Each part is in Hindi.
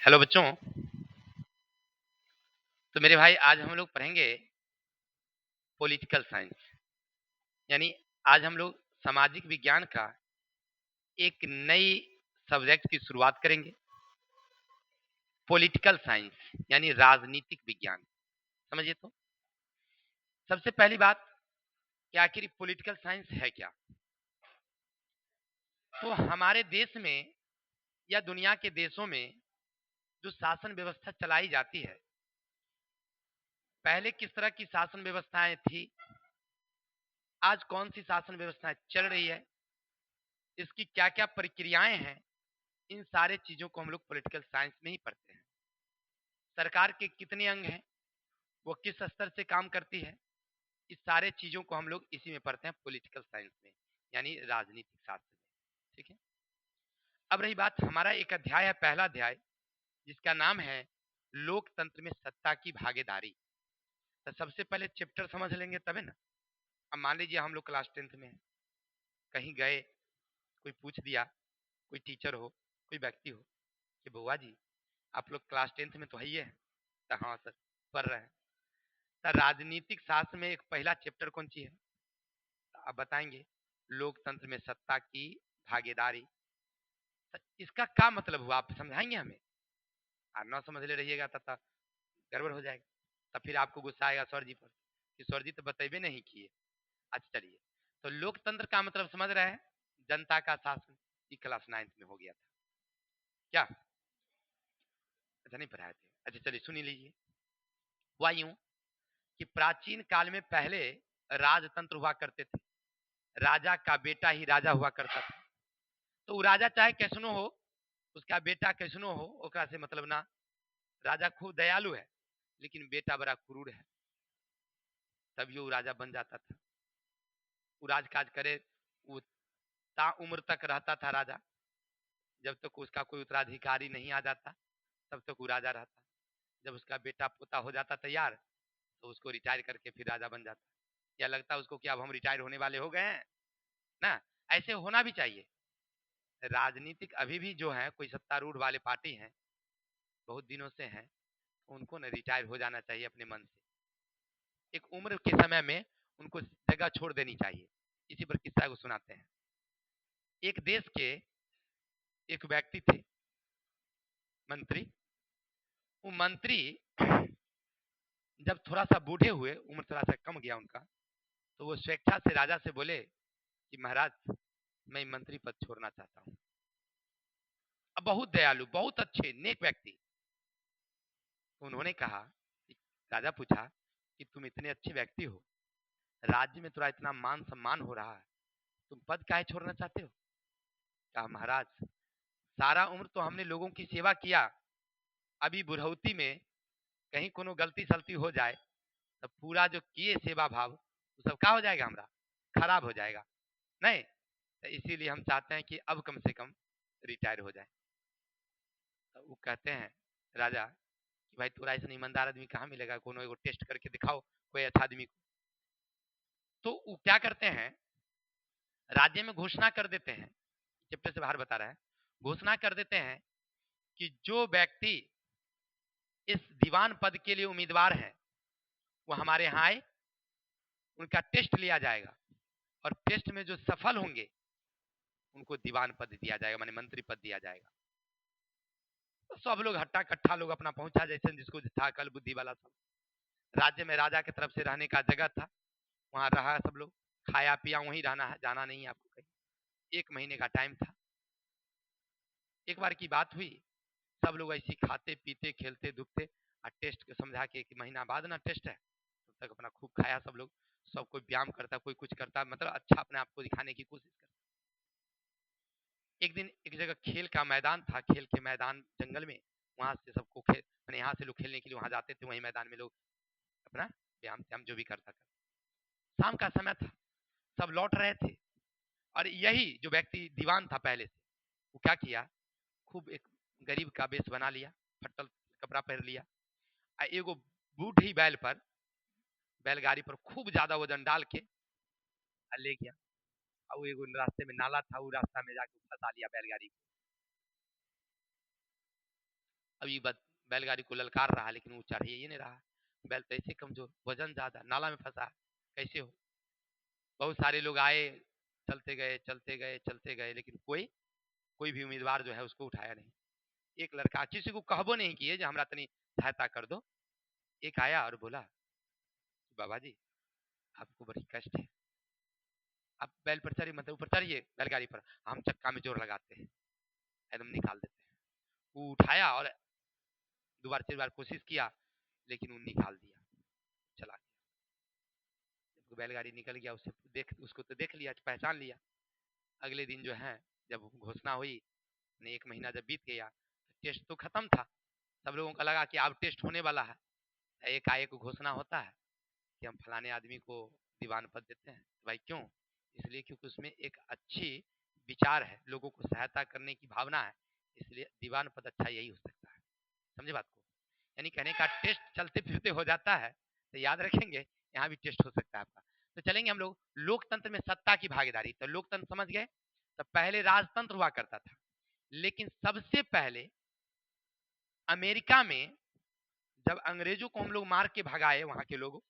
हेलो बच्चों। तो मेरे भाई आज हम लोग पढ़ेंगे पॉलिटिकल साइंस। यानी आज हम लोग सामाजिक विज्ञान का एक नई सब्जेक्ट की शुरुआत करेंगे। पॉलिटिकल साइंस यानी राजनीतिक विज्ञान। समझिए तो सबसे पहली बात कि आखिर पॉलिटिकल साइंस है क्या। तो हमारे देश में या दुनिया के देशों में जो शासन व्यवस्था चलाई जाती है, पहले किस तरह की शासन व्यवस्थाएं थी, आज कौन सी शासन व्यवस्थाएं चल रही है, इसकी क्या क्या प्रक्रियाएं हैं, इन सारे चीजों को हम लोग पॉलिटिकल साइंस में ही पढ़ते हैं। सरकार के कितने अंग हैं, वो किस स्तर से काम करती है, इस सारे चीजों को हम लोग इसी में पढ़ते हैं पॉलिटिकल साइंस में, यानी राजनीतिक शास्त्र में। ठीक है। अब रही बात, हमारा एक अध्याय है, पहला अध्याय, जिसका नाम है लोकतंत्र में सत्ता की भागीदारी। तो सबसे पहले चैप्टर समझ लेंगे तबे ना। अब मान लीजिए हम लोग क्लास 10th में हैं, कहीं गए, कोई पूछ दिया, कोई टीचर हो, कोई व्यक्ति हो कि बुआ जी आप लोग क्लास 10th में तो है ही है। तो हाँ सर पढ़ रहे हैं। तो राजनीतिक शास्त्र में एक पहला चैप्टर कौन सी है, तो आप बताएंगे लोकतंत्र में सत्ता की भागीदारी। तो इसका क्या मतलब हुआ, आप समझाएंगे हमें। और ना समझ ले रहिएगा तब गड़बड़ हो जाएगा, तब फिर आपको गुस्सा आएगा सर जी पर कि सर जी तो बतेबे नहीं किए। अच्छा चलिए, तो लोकतंत्र का मतलब समझ रहे हैं, जनता का शासन। ये क्लास 9th में हो गया था क्या? अच्छा नहीं पढ़ाए थे। अच्छा चलिए सुन लीजिए। हुआ यूं कि प्राचीन काल में पहले राजतंत्र हुआ करते थे। राजा का बेटा ही राजा हुआ करता था। तो वो राजा चाहे कैसनो हो, उसका बेटा कैसनो हो, ओकरा से मतलब ना। राजा खूब दयालु है लेकिन बेटा बड़ा क्रूर है, तभी वो राजा बन जाता था। वो राजकाज करे, वो ता उम्र तक रहता था राजा, जब तक उसका कोई उत्तराधिकारी नहीं आ जाता तब तक वो राजा रहता। जब उसका बेटा पोता हो जाता तैयार, तो उसको रिटायर करके फिर राजा बन जाता। क्या लगता है उसको कि अब हम रिटायर होने वाले हो गए हैं ना। ऐसे होना भी चाहिए। राजनीतिक अभी भी जो है कोई सत्तारूढ़ वाले पार्टी हैं, बहुत दिनों से हैं, उनको न रिटायर हो जाना चाहिए अपने मन से। एक उम्र के समय में उनको जगह छोड़ देनी चाहिए। इसी पर किस्सा को सुनाते हैं। एक देश के एक व्यक्ति थे, मंत्री। वो मंत्री जब थोड़ा सा बूढ़े हुए, उम्र थोड़ा सा कम गया उनका, तो वो स्वेच्छा से राजा से बोले कि महाराज मैं मंत्री पद छोड़ना चाहता हूँ। अब बहुत दयालु, बहुत अच्छे नेक व्यक्ति। उन्होंने कहा, राजा पूछा कि तुम इतने अच्छे व्यक्ति हो, राज्य में तुम्हारा इतना मान सम्मान हो रहा है, तुम पद काहे छोड़ना चाहते हो? कहा महाराज सारा उम्र तो हमने लोगों की सेवा किया, अभी बुढ़ौती में कहीं कोनो गलती सलती हो जाए तो पूरा जो किए सेवा भाव वो सब क्या हो जाएगा, हमारा खराब हो जाएगा नहीं। तो इसीलिए हम चाहते हैं कि अब कम से कम रिटायर हो जाए। तो वो कहते हैं राजा कि भाई तोरा ऐसा ईमानदार आदमी कहाँ मिलेगा, कोनो एगो टेस्ट करके दिखाओ कोई अच्छा आदमी को। तो वो क्या करते हैं, राज्य में घोषणा कर देते हैं, चैप्टर से बाहर बता रहा है, घोषणा कर देते हैं कि जो व्यक्ति इस दीवान पद के लिए उम्मीदवार है वो हमारे यहाँ आए, उनका टेस्ट लिया जाएगा और टेस्ट में जो सफल होंगे उनको दीवान पद दिया जाएगा, माने मंत्री पद दिया जाएगा। तो सब लोग हट्टा कट्ठा लोग अपना पहुंचा, जैसे जिसको था कल बुद्धि वाला सब। राज्य में राजा की तरफ से रहने का जगह था, वहां रहा सब लोग, खाया पिया वहीं रहना है, जाना नहीं है आपको कहीं। 1 महीने का टाइम था। एक बार की बात हुई, सब लोग ऐसे खाते पीते खेलते दुखते, और टेस्ट को समझा के 1 महीना बाद ना टेस्ट है, तब तक अपना खूब खाया सब लोग। सब कोई व्यायाम करता, कोई कुछ करता, मतलब अच्छा अपने आप को दिखाने की कोशिश करता। एक दिन एक जगह खेल का मैदान था, खेल के मैदान जंगल में, वहां से सबको खेल मैंने यहाँ से लोग खेलने के लिए वहां जाते थे, वही मैदान में लोग अपना व्यायाम त्याम जो भी करता था। शाम का समय था, सब लौट रहे थे, और यही जो व्यक्ति दीवान था पहले से, वो क्या किया, खूब एक गरीब का वेश बना लिया, फट्टल कपड़ा पहन लिया, एगो बूढ़ी बैल पर, बैलगाड़ी पर खूब ज्यादा वजन डाल के ले गया। और वो एगो रास्ते में नाला था, वो रास्ता में जाके फंसा लिया बैलगाड़ी को। अभी बैलगाड़ी को ललकार रहा लेकिन वो चढ़ ही नहीं रहा। बैल तो ऐसे कमजोर, वजन ज्यादा, नाला में फंसा, कैसे हो। बहुत सारे लोग आए, चलते गए चलते गए चलते गए, लेकिन कोई भी उम्मीदवार जो है उसको उठाया नहीं। एक लड़का, किसी को कहबो नहीं किए जो हमरा तनी सहायता कर दो, एक आया और बोला, बाबा जी आपको बड़ी कष्ट है, आप बैल पर चढ़िए, मतलब ऊपर चढ़िए बैलगाड़ी पर, हम चक्का में जोर लगाते हैं, एकदम निकाल देते हैं। वो उठाया और 2 बार 3 बार कोशिश किया, लेकिन वो निकाल दिया, चला गया। जब बैलगाड़ी निकल गया, उसको तो देख लिया, पहचान लिया। अगले दिन जो है जब घोषणा हुई, 1 महीना जब बीत गया, टेस्ट तो खत्म था, सब लोगों को लगा कि अब टेस्ट होने वाला है। एकाएक घोषणा होता है कि हम फलाने आदमी को दीवान पद देते हैं। भाई क्यों? इसलिए क्योंकि उसमें एक अच्छी विचार है, लोगों को सहायता करने की भावना है, इसलिए दीवान पद अच्छा यही हो सकता है। समझे बात को? यानी कहने का टेस्ट चलते फिरते हो जाता है, तो याद रखेंगे यहाँ भी टेस्ट हो सकता है आपका। तो चलेंगे हम लोग लोकतंत्र में सत्ता की भागीदारी। तो लोकतंत्र समझ गए, तो पहले राजतंत्र हुआ करता था, लेकिन सबसे पहले अमेरिका में जब अंग्रेजों को हम लोग मार के भगाए वहां के लोग,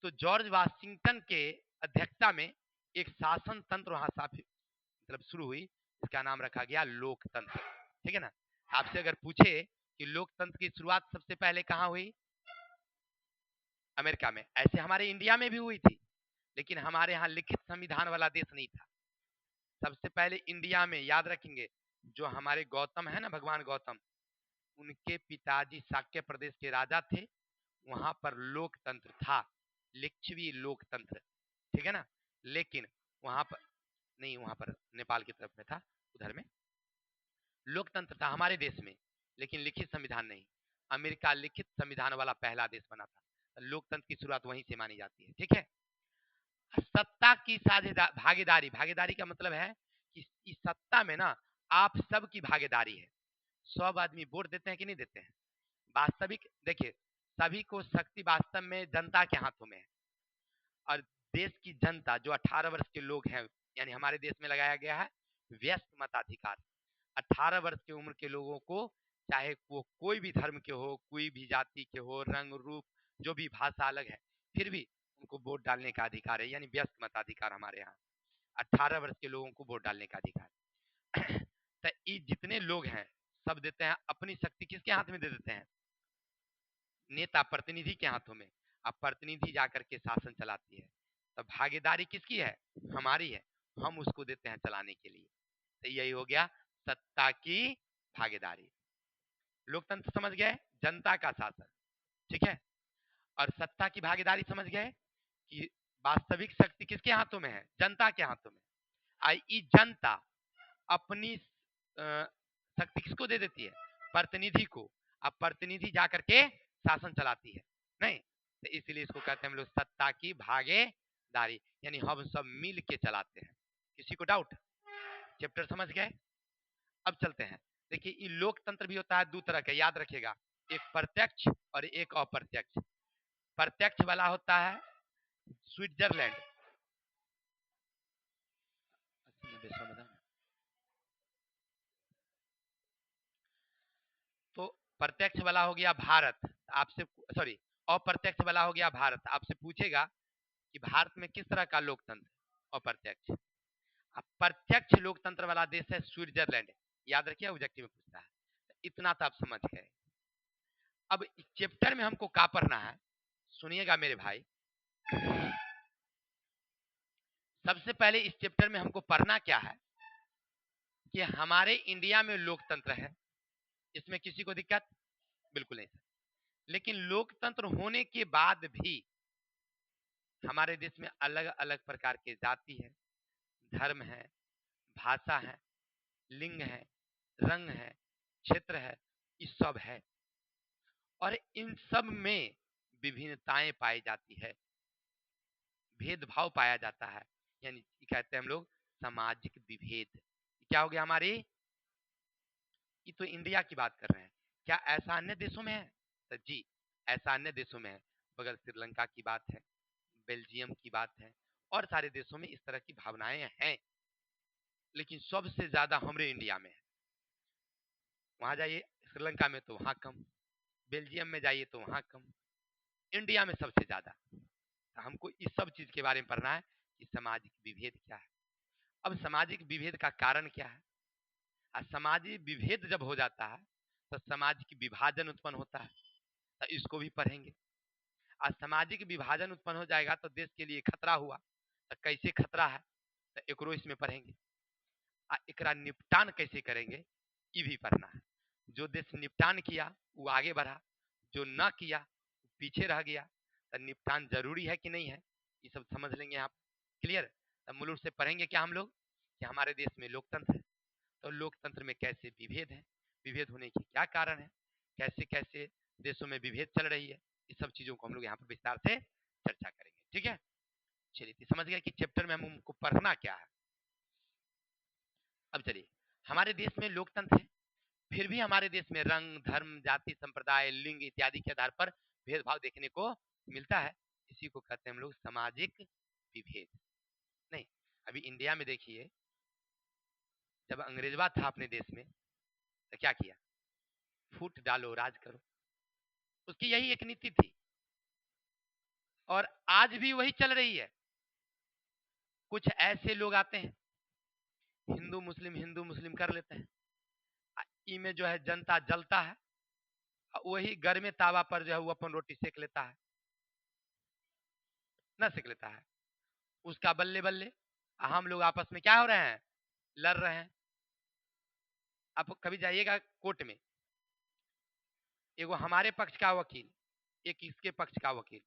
तो जॉर्ज वाशिंगटन के अध्यक्षता में एक शासन तंत्र वहां मतलब शुरू हुई, इसका नाम रखा गया लोकतंत्र। ठीक है ना? आपसे अगर पूछे कि लोकतंत्र की शुरुआत सबसे पहले कहां हुई, अमेरिका में। ऐसे हमारे इंडिया में भी हुई थी, लेकिन हमारे यहाँ लिखित संविधान वाला देश नहीं था। सबसे पहले इंडिया में, याद रखेंगे, जो हमारे गौतम है ना, भगवान गौतम, उनके पिताजी शाक्य प्रदेश के राजा थे, वहां पर लोकतंत्र था, लिच्छवी लोकतंत्र। ठीक है ना? लेकिन वहां पर नहीं, वहां पर नेपाल की तरफ में था, उधर में लोकतंत्र था हमारे देश में, लेकिन लिखित संविधान नहीं। अमेरिका लिखित संविधान वाला पहला देश बना था। लोकतंत्र की शुरुआत वहीं से मानी जाती है। ठीक है? सत्ता की साझेदारी, भागीदारी, भागीदारी का मतलब है कि इस सत्ता में ना आप सबकी भागीदारी है। सब आदमी वोट देते हैं कि नहीं देते हैं? वास्तविक देखिए, सभी को शक्ति वास्तव में जनता के हाथों में है, और देश की जनता जो 18 वर्ष के लोग हैं, यानी हमारे देश में लगाया गया है व्यस्त मताधिकार। 18 वर्ष की उम्र के लोगों को, चाहे वो कोई भी धर्म के हो, कोई भी जाति के हो, रंग रूप, जो भी भाषा अलग है, फिर भी उनको वोट डालने का अधिकार है, यानी व्यस्त मताधिकार हमारे यहाँ 18 वर्ष के लोगों को वोट डालने का अधिकार। तो ये जितने लोग हैं सब देते हैं अपनी शक्ति, किसके हाथ में दे देते हैं? नेता प्रतिनिधि के हाथों में। अब प्रतिनिधि जाकर के शासन चलाती है, तो भागीदारी किसकी है? हमारी है, हम उसको देते हैं चलाने के लिए। तो यही हो गया सत्ता की भागीदारी। लोकतंत्र समझ गए, जनता का शासन। ठीक है? और सत्ता की भागीदारी समझ गए कि वास्तविक शक्ति किसके हाथों में है? जनता के हाथों में। आई जनता अपनी शक्ति किसको दे देती है? प्रतिनिधि को। अब प्रतिनिधि जाकर के शासन चलाती है, नहीं? तो इसलिए इसको कहते हैं हम लोग सत्ता की भागीदारी, यानी हम सब मिल के चलाते हैं। किसी को डाउट? चैप्टर समझ गए? अब चलते हैं। देखिए, ये लोकतंत्र भी होता है 2 तरह का, याद रखिएगा, एक प्रत्यक्ष और एक अप्रत्यक्ष। प्रत्यक्ष वाला होता है स्विट्जरलैंड, तो प्रत्यक्ष वाला हो गया भारत। आपसे सॉरी, अप्रत्यक्ष वाला हो गया भारत। आपसे पूछेगा कि भारत में किस तरह का लोकतंत्र? अप्रत्यक्ष। अब प्रत्यक्ष लोकतंत्र वाला देश है स्विट्जरलैंड। याद रखिए, ऑब्जेक्टिव में पूछता है। इतना तो आप समझ गए। अब इस चैप्टर में हमको क्या पढ़ना है, सुनिएगा मेरे भाई। सबसे पहले इस चैप्टर में हमको पढ़ना क्या है कि हमारे इंडिया में लोकतंत्र है, इसमें किसी को दिक्कत बिल्कुल नहीं सर। लेकिन लोकतंत्र होने के बाद भी हमारे देश में अलग अलग प्रकार के जाति है, धर्म है, भाषा है, लिंग है, रंग है, क्षेत्र है, ये सब है, और इन सब में विभिन्नताएं पाई जाती है, भेदभाव पाया जाता है, यानी कहते हैं हम लोग सामाजिक विभेद। क्या हो गया हमारी? ये तो इंडिया की बात कर रहे हैं, क्या ऐसा अन्य देशों में है? तो जी, ऐसा अन्य देशों में है। बगैर श्रीलंका की बात है, बेल्जियम की बात है, और सारे देशों में इस तरह की भावनाएं हैं, लेकिन सबसे ज्यादा हमारे इंडिया में है। वहां जाइए, श्रीलंका में तो वहां कम, बेल्जियम में जाइए तो वहां कम, इंडिया में सबसे ज्यादा। तो हमको इस सब चीज के बारे में पढ़ना है कि सामाजिक विभेद क्या है। अब सामाजिक विभेद का कारण क्या है, और सामाजिक विभेद जब हो जाता है तो सामाजिक विभाजन उत्पन्न होता है, तो इसको भी पढ़ेंगे। और सामाजिक विभाजन उत्पन्न हो जाएगा तो देश के लिए खतरा हुआ, तो कैसे खतरा है तो एकरो इसमें पढ़ेंगे। आ एकरा निपटान कैसे करेंगे ये भी पढ़ना है। जो देश निपटान किया वो आगे बढ़ा, जो न किया वो पीछे रह गया। तो निपटान जरूरी है कि नहीं है, ये सब समझ लेंगे आप। क्लियर। तो मूल रूप से पढ़ेंगे क्या हम लोग कि हमारे देश में लोकतंत्र है, तो लोकतंत्र में कैसे विभेद है, विभेद होने के क्या कारण है, कैसे कैसे देशों में विभेद चल रही है, इस सब चीजों को हम लोग यहाँ पर विस्तार से चर्चा करेंगे। ठीक है, चलिए तो समझ गए कि चैप्टर में हमको पढ़ना क्या है। अब चलिए, हमारे देश में लोकतंत्र है, फिर भी हमारे देश में रंग, धर्म, जाति, संप्रदाय, लिंग इत्यादि के आधार पर भेदभाव देखने को मिलता है। इसी को कहते हैं हम लोग सामाजिक विभेद। नहीं, अभी इंडिया में देखिए, जब अंग्रेजवा था अपने देश में तो क्या किया, फूट डालो राज करो, उसकी यही एक नीति थी और आज भी वही चल रही है। कुछ ऐसे लोग आते हैं, हिंदू मुस्लिम कर लेते हैं, में जो है जनता जलता है, वही घर में तावा पर जो है वो अपन रोटी सेक लेता है, ना सेक लेता है, उसका बल्ले बल्ले हम लोग आपस में क्या हो रहे हैं, लड़ रहे हैं। आप कभी जाइएगा कोर्ट में, एगो हमारे पक्ष का वकील, एक इसके पक्ष का वकील,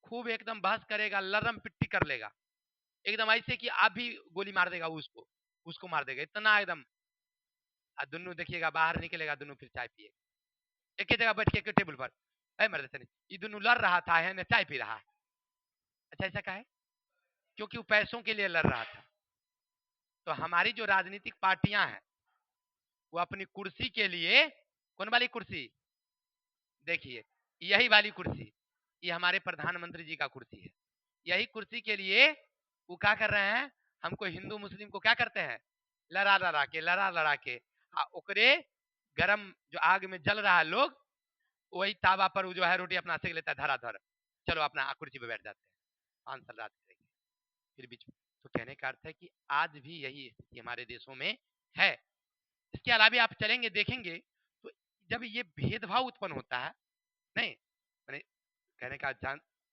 खूब एकदम बहस करेगा, लरम पिट्टी कर लेगा, एकदम ऐसे कि आप भी गोली मार देगा, उसको उसको मार देगा, इतना एकदम। दोनों देखिएगा बाहर निकलेगा, दोनों फिर चाय पिए एक ही जगह बैठ के टेबल पर, मर ये दोनों लड़ रहा था है ना, चाय पी रहा है। अच्छा ऐसा का है, क्योंकि वो पैसों के लिए लड़ रहा था। तो हमारी जो राजनीतिक पार्टियां हैं वो अपनी कुर्सी के लिए, कौन वाली कुर्सी, देखिए यही वाली कुर्सी, ये हमारे प्रधानमंत्री जी का कुर्सी है, यही कुर्सी के लिए वो क्या कर रहे हैं, हमको हिंदू मुस्लिम को क्या करते हैं, लड़ा लड़ा के ओकरे गरम जो आग में जल रहा है लोग, वही तावा पर जो है रोटी अपना सेक लेता है धराधर, चलो अपना कुर्सी पे बैठ जाते हैं, 5 साल रात करेंगे फिर बीच में। तो कहने का अर्थ है कि आज भी यही स्थिति हमारे देशों में है। इसके अलावा आप चलेंगे देखेंगे तो जब ये भेदभाव उत्पन्न होता है, नहीं मैंने कहने का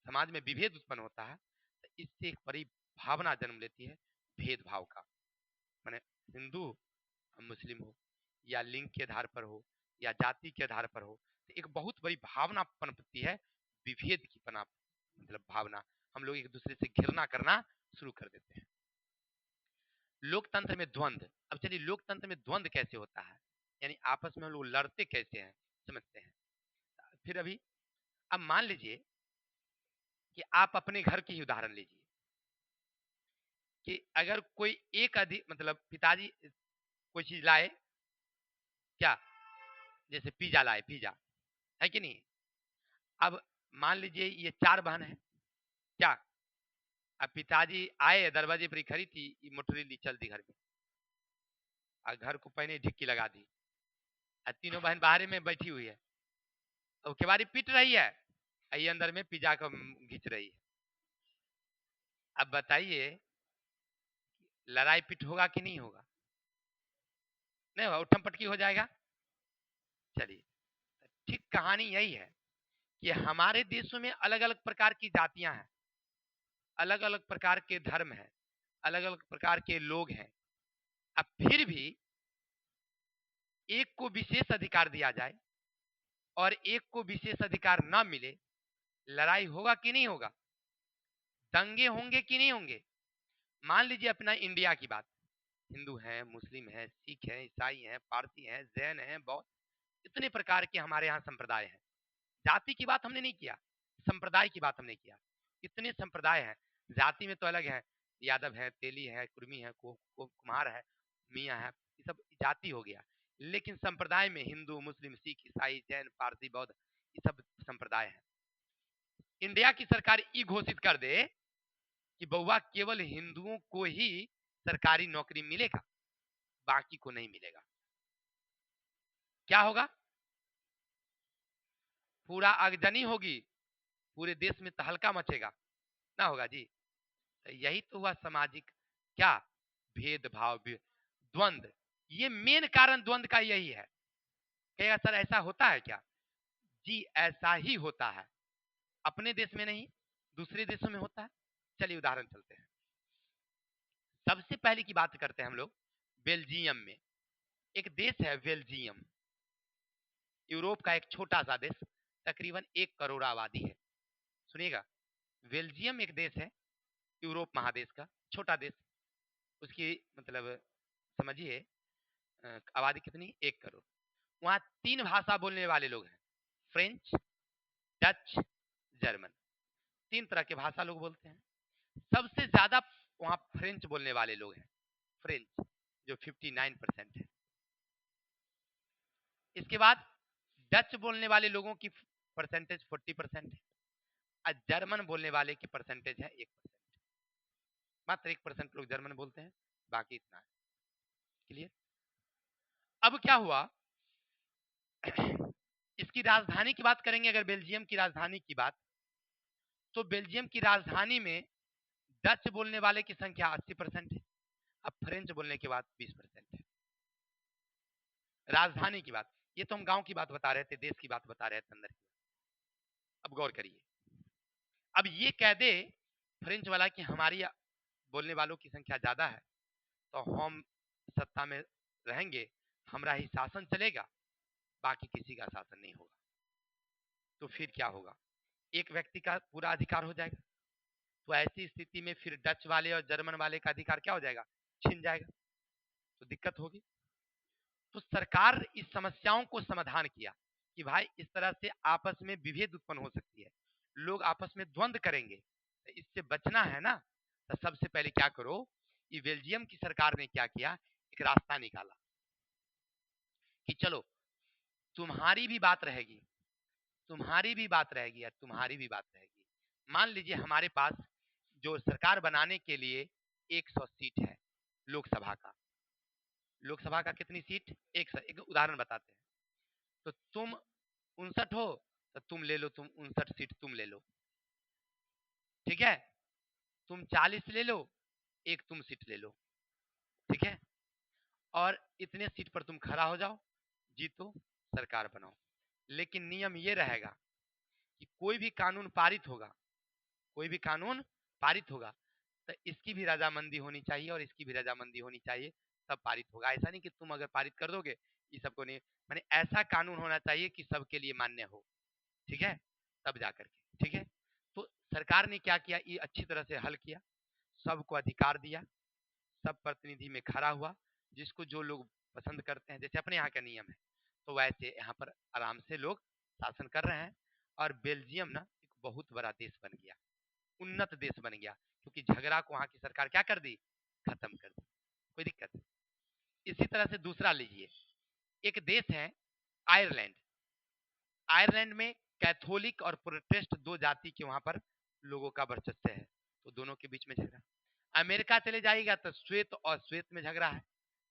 समाज में विभेद उत्पन्न होता है, तो इससे एक बड़ी भावना जन्म लेती है भेदभाव का। मैंने हिंदू मुस्लिम हो, या लिंग के आधार पर हो, या जाति के आधार पर हो, तो एक बहुत बड़ी भावना पनपती है, विभेद की पना, मतलब भावना, हम लोग एक दूसरे से घृणा करना शुरू कर देते हैं। लोकतंत्र में द्वंद्व। अब चलिए लोकतंत्र में द्वंद्व कैसे होता है, यानी आपस में हम लोग लड़ते कैसे हैं, समझते हैं। फिर अभी अब मान लीजिए कि आप अपने घर की ही उदाहरण लीजिए कि अगर कोई एक अधिक मतलब पिताजी कोई चीज लाए, क्या जैसे पिज्जा लाए, पिज्जा है कि नहीं। अब मान लीजिए ये 4 बहन है, क्या, अब पिताजी आए दरवाजे पर ही खड़ी थी, ये मोटरी ली चल दी घर में, और घर को पहने ढिक्की लगा दी, और तीनों बहन बाहर में बैठी हुई है, और केवाड़ी पीट रही है, ये अंदर में पिज्जा को घिंच रही है। अब बताइए लड़ाई पिट होगा कि नहीं होगा, नहीं होगा, उठम पटकी हो जाएगा। चलिए ठीक कहानी यही है कि हमारे देशों में अलग अलग प्रकार की जातियां हैं, अलग अलग प्रकार के धर्म हैं, अलग अलग प्रकार के लोग हैं। अब फिर भी एक को विशेष अधिकार दिया जाए और एक को विशेष अधिकार ना मिले, लड़ाई होगा कि नहीं होगा, दंगे होंगे कि नहीं होंगे। मान लीजिए अपना इंडिया की बात, हिंदू हैं, मुस्लिम हैं, सिख हैं, ईसाई हैं, पारसी हैं, जैन हैं, बौद्ध, इतने प्रकार के हमारे यहाँ संप्रदाय हैं। जाति की बात हमने नहीं किया, संप्रदाय की बात हमने किया। इतने संप्रदाय हैं, जाति में तो अलग है, यादव है, तेली है, कुर्मी है, कुम्हार है, मियाँ है, ये सब जाति हो गया। लेकिन संप्रदाय में हिंदू, मुस्लिम, सिख, ईसाई, जैन, पारसी, बौद्ध, ये सब संप्रदाय है। इंडिया की सरकार ये घोषित कर दे कि बउआ केवल हिंदुओं को ही सरकारी नौकरी मिलेगा, बाकी को नहीं मिलेगा, क्या होगा, पूरा आगजनी होगी, पूरे देश में तहलका मचेगा, ना होगा जी। तो यही तो हुआ सामाजिक क्या भेदभाव, द्वंद्व। ये मेन कारण द्वंद्व का यही है। कहेगा सर ऐसा होता है क्या? जी ऐसा ही होता है, अपने देश में नहीं, दूसरे देशों में होता है। चलिए उदाहरण चलते हैं। सबसे पहले की बात करते हैं हम लोग बेल्जियम में। एक देश है बेल्जियम, यूरोप का एक छोटा सा देश, तकरीबन 1 करोड़ आबादी है। सुनिएगा, बेल्जियम एक देश है, यूरोप महादेश का छोटा देश। उसकी मतलब समझिए आबादी कितनी, 1 करोड़। वहां 3 भाषा बोलने वाले लोग हैं, फ्रेंच, डच, जर्मन। 3 तरह के भाषा लोग बोलते हैं। सबसे ज्यादा वहां फ्रेंच बोलने वाले लोग हैं, फ्रेंच जो 59% है। इसके बाद डच बोलने वाले लोगों की परसेंटेज 40% है, और जर्मन बोलने वाले की परसेंटेज है 1%। मात्र 1% लोग जर्मन बोलते हैं, बाकी इतना है। क्लियर? अब क्या हुआ इसकी राजधानी की बात करेंगे, अगर बेल्जियम की राजधानी की बात, तो बेल्जियम की राजधानी में डच बोलने वाले की संख्या 80% है, अब फ्रेंच बोलने के बाद 20% है। राजधानी की बात, ये तो हम गांव की बात बता रहे थे, देश की बात बता रहे थे अंदर की। अब गौर करिए, अब ये कह दे फ्रेंच वाला कि हमारी बोलने वालों की संख्या ज्यादा है, तो हम सत्ता में रहेंगे, हमारा ही शासन चलेगा, बाकी किसी का शासन नहीं होगा। तो फिर क्या होगा, एक व्यक्ति का पूरा अधिकार हो जाएगा। तो ऐसी स्थिति में फिर डच वाले और जर्मन वाले का अधिकार क्या हो जाएगा, छिन जाएगा, तो दिक्कत होगी। तो सरकार इस समस्याओं को समाधान किया कि भाई इस तरह से आपस में विभेद उत्पन्न हो सकती है, लोग आपस में द्वंद्व करेंगे, तो इससे बचना है ना। तो सबसे पहले क्या करो, ये बेल्जियम की सरकार ने क्या किया, एक रास्ता निकाला कि चलो तुम्हारी भी बात रहेगी, तुम्हारी भी बात रहेगी या तुम्हारी भी बात रहेगी। मान लीजिए हमारे पास जो सरकार बनाने के लिए 100 सीट है लोकसभा का, लोकसभा का कितनी सीट, 100। एक उदाहरण बताते हैं, तो तुम 59 हो, तो तुम ले लो, तुम 59 सीट तुम ले लो, ठीक है। तुम 40 ले लो, एक तुम सीट ले लो, ठीक है। और इतने सीट पर तुम खड़ा हो जाओ, जीतो, सरकार बनाओ। लेकिन नियम ये रहेगा कि कोई भी कानून पारित होगा, कोई भी कानून पारित होगा, तो इसकी भी रजामंदी होनी चाहिए और इसकी भी रजामंदी होनी चाहिए, तब पारित होगा। ऐसा नहीं कि तुम अगर पारित कर दोगे ये सबको नहीं, माने ऐसा कानून होना चाहिए कि सबके लिए मान्य हो, ठीक है, तब जाकर के, ठीक है। तो सरकार ने क्या किया, ये अच्छी तरह से हल किया, सबको अधिकार दिया, सब प्रतिनिधि में खड़ा हुआ, जिसको जो लोग पसंद करते हैं, जैसे अपने यहाँ का नियम है, तो वैसे यहाँ पर आराम से लोग शासन कर रहे हैं। और बेल्जियम ना एक बहुत बड़ा देश बन गया, उन्नत देश बन गया, क्योंकि झगड़ा को वहां की सरकार क्या कर दी, खत्म कर दी, कोई दिक्कत नहीं। इसी तरह से दूसरा लीजिए, एक देश है आयरलैंड। आयरलैंड में कैथोलिक और प्रोटेस्ट दो जाति के वहां पर लोगों का वर्चस्व है, तो दोनों के बीच में झगड़ा। अमेरिका चले जाएगा तो श्वेत और श्वेत में झगड़ा है,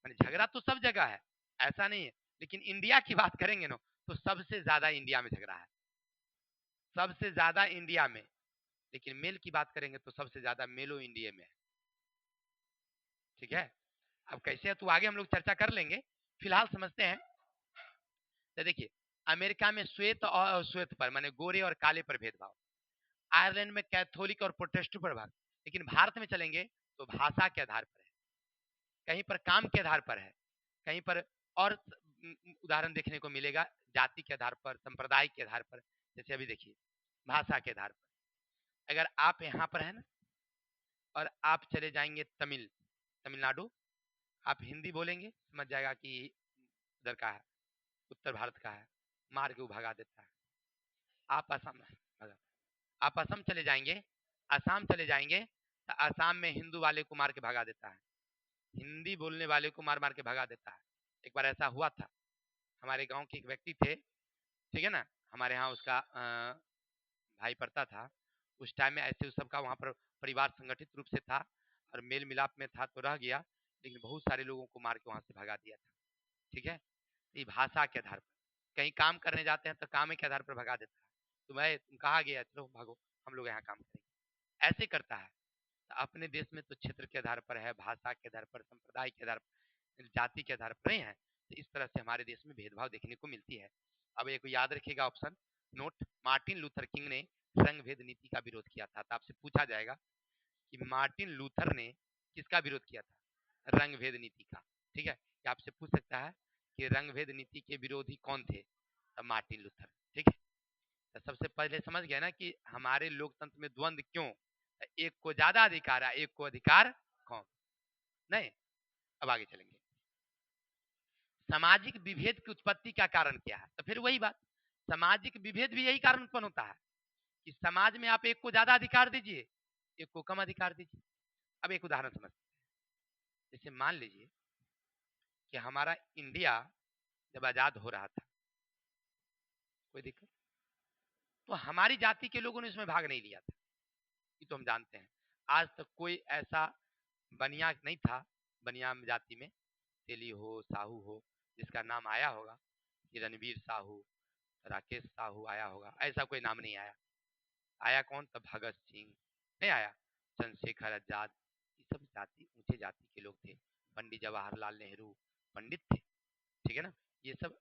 झगड़ा तो सब जगह है, ऐसा नहीं है। लेकिन इंडिया की बात करेंगे ना, तो सबसे ज्यादा इंडिया में झगड़ा है, सबसे ज्यादा इंडिया में। लेकिन मेल की बात करेंगे तो सबसे ज्यादा मेलो इंडिया में है, ठीक है। अब कैसे है तो आगे हम लोग चर्चा कर लेंगे, फिलहाल समझते हैं। तो देखिए, अमेरिका में श्वेत और श्वेत पर माने गोरे और काले पर भेदभाव, आयरलैंड में कैथोलिक और प्रोटेस्टेंट पर भाग। लेकिन भारत में चलेंगे तो भाषा के आधार पर है, कहीं पर काम के आधार पर है, कहीं पर और उदाहरण देखने को मिलेगा जाति के आधार पर, संप्रदाय के आधार पर। जैसे अभी देखिए भाषा के आधार पर, अगर आप यहाँ पर है ना और आप चले जाएंगे तमिलनाडु, आप हिंदी बोलेंगे समझ जाएगा कि उधर का है, उत्तर भारत का है, मार के वो भगा देता है। आप असम, आप असम चले जाएंगे, असम चले जाएंगे तो असम में हिंदू वाले को मार के भगा देता है, हिंदी बोलने वाले को मार मार के भगा देता है। एक बार ऐसा हुआ था, हमारे गांव के एक व्यक्ति थे, ठीक है ना, हमारे यहाँ उसका भाई पढ़ता था। उस टाइम में ऐसे उस सबका वहाँ पर परिवार संगठित रूप से था और मेल मिलाप में था, तो रह गया, लेकिन बहुत सारे लोगों को मार के वहाँ से भगा दिया था, ठीक है। ये भाषा के आधार पर, कहीं काम करने जाते हैं तो काम के आधार पर भगा देता है, तुम कहा गया, चलो भागो, हम लोग यहाँ काम करेंगे, ऐसे करता है। तो अपने देश में तो क्षेत्र के आधार पर है, भाषा के आधार पर, संप्रदाय के आधार पर, जाति के आधार पर नहीं है। तो इस तरह से हमारे देश में भेदभाव देखने को मिलती है। अब एक याद रखिएगा option note, Martin Luther king ने रंग भेद नीति का विरोध किया था। तो आपसे पूछा जाएगा कि मार्टिन लूथर ने किसका विरोध किया था? रंग भेद नीति का। ठीक है, आपसे पूछ सकता है कि रंग भेद नीति के विरोधी कौन थे? तो मार्टिन लूथर। ठीक है, तो सबसे पहले समझ गया ना कि हमारे लोकतंत्र में द्वंद्व क्यों, एक को ज्यादा अधिकार है, एक को अधिकार कम नहीं। अब आगे चलेंगे, सामाजिक विभेद की उत्पत्ति का कारण क्या है? तो फिर वही बात, सामाजिक विभेद भी यही कारण उत्पन्न होता है कि समाज में आप एक को ज्यादा अधिकार दीजिए, एक को कम अधिकार दीजिए। अब एक उदाहरण समझते हैं, जैसे मान लीजिए कि हमारा इंडिया जब आजाद हो रहा था, कोई दिक्कत, तो हमारी जाति के लोगों ने इसमें भाग नहीं लिया था, ये तो हम जानते हैं। आज तक कोई ऐसा बनिया नहीं था, बनिया जाति में तेली हो, साहू हो, जिसका नाम आया होगा कि रणवीर साहू, राकेश साहू आया होगा, ऐसा कोई नाम नहीं आया। आया कौन? तो भगत सिंह नहीं आया, चंद्रशेखर आजाद, ये सब जाति ऊंचे जाति के लोग थे। पंडित जवाहरलाल नेहरू पंडित थे, ठीक है ना। ये सब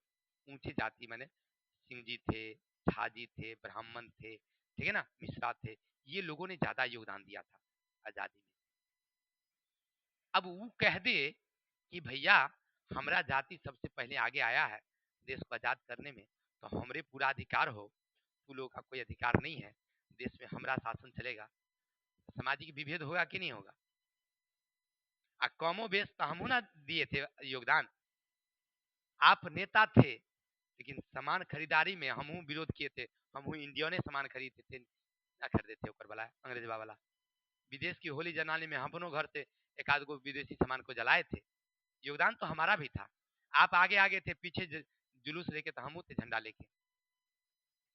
ऊंचे जाति माने सिंह जी थे, झा जी थे, ब्राह्मण थे, ठीक है ना, मिश्रा थे। ये लोगों ने ज्यादा योगदान दिया था आजादी में। अब वो कह दे कि भैया हमारा जाति सबसे पहले आगे आया है देश को आजाद करने में, तो हमरे पूरा अधिकार हो, तू लोगों का कोई अधिकार नहीं है, देश में हमारा शासन चलेगा। सामाजिक विभेद होगा कि नहीं होगा? कमो बेश तो हम ना दिए थे योगदान, आप नेता थे, लेकिन सामान खरीदारी में हम विरोध किए थे। हम इंडिया ने सामान खरीदते थे ना, खरीदे थे ओकर वाला अंग्रेजवा वाला। विदेश की होली जलाने में हम अपनों घर से एक आध गो विदेशी सामान को जलाए थे, योगदान तो हमारा भी था। आप आगे आगे थे, पीछे जुलूस लेके तो हम थे, झंडा लेके।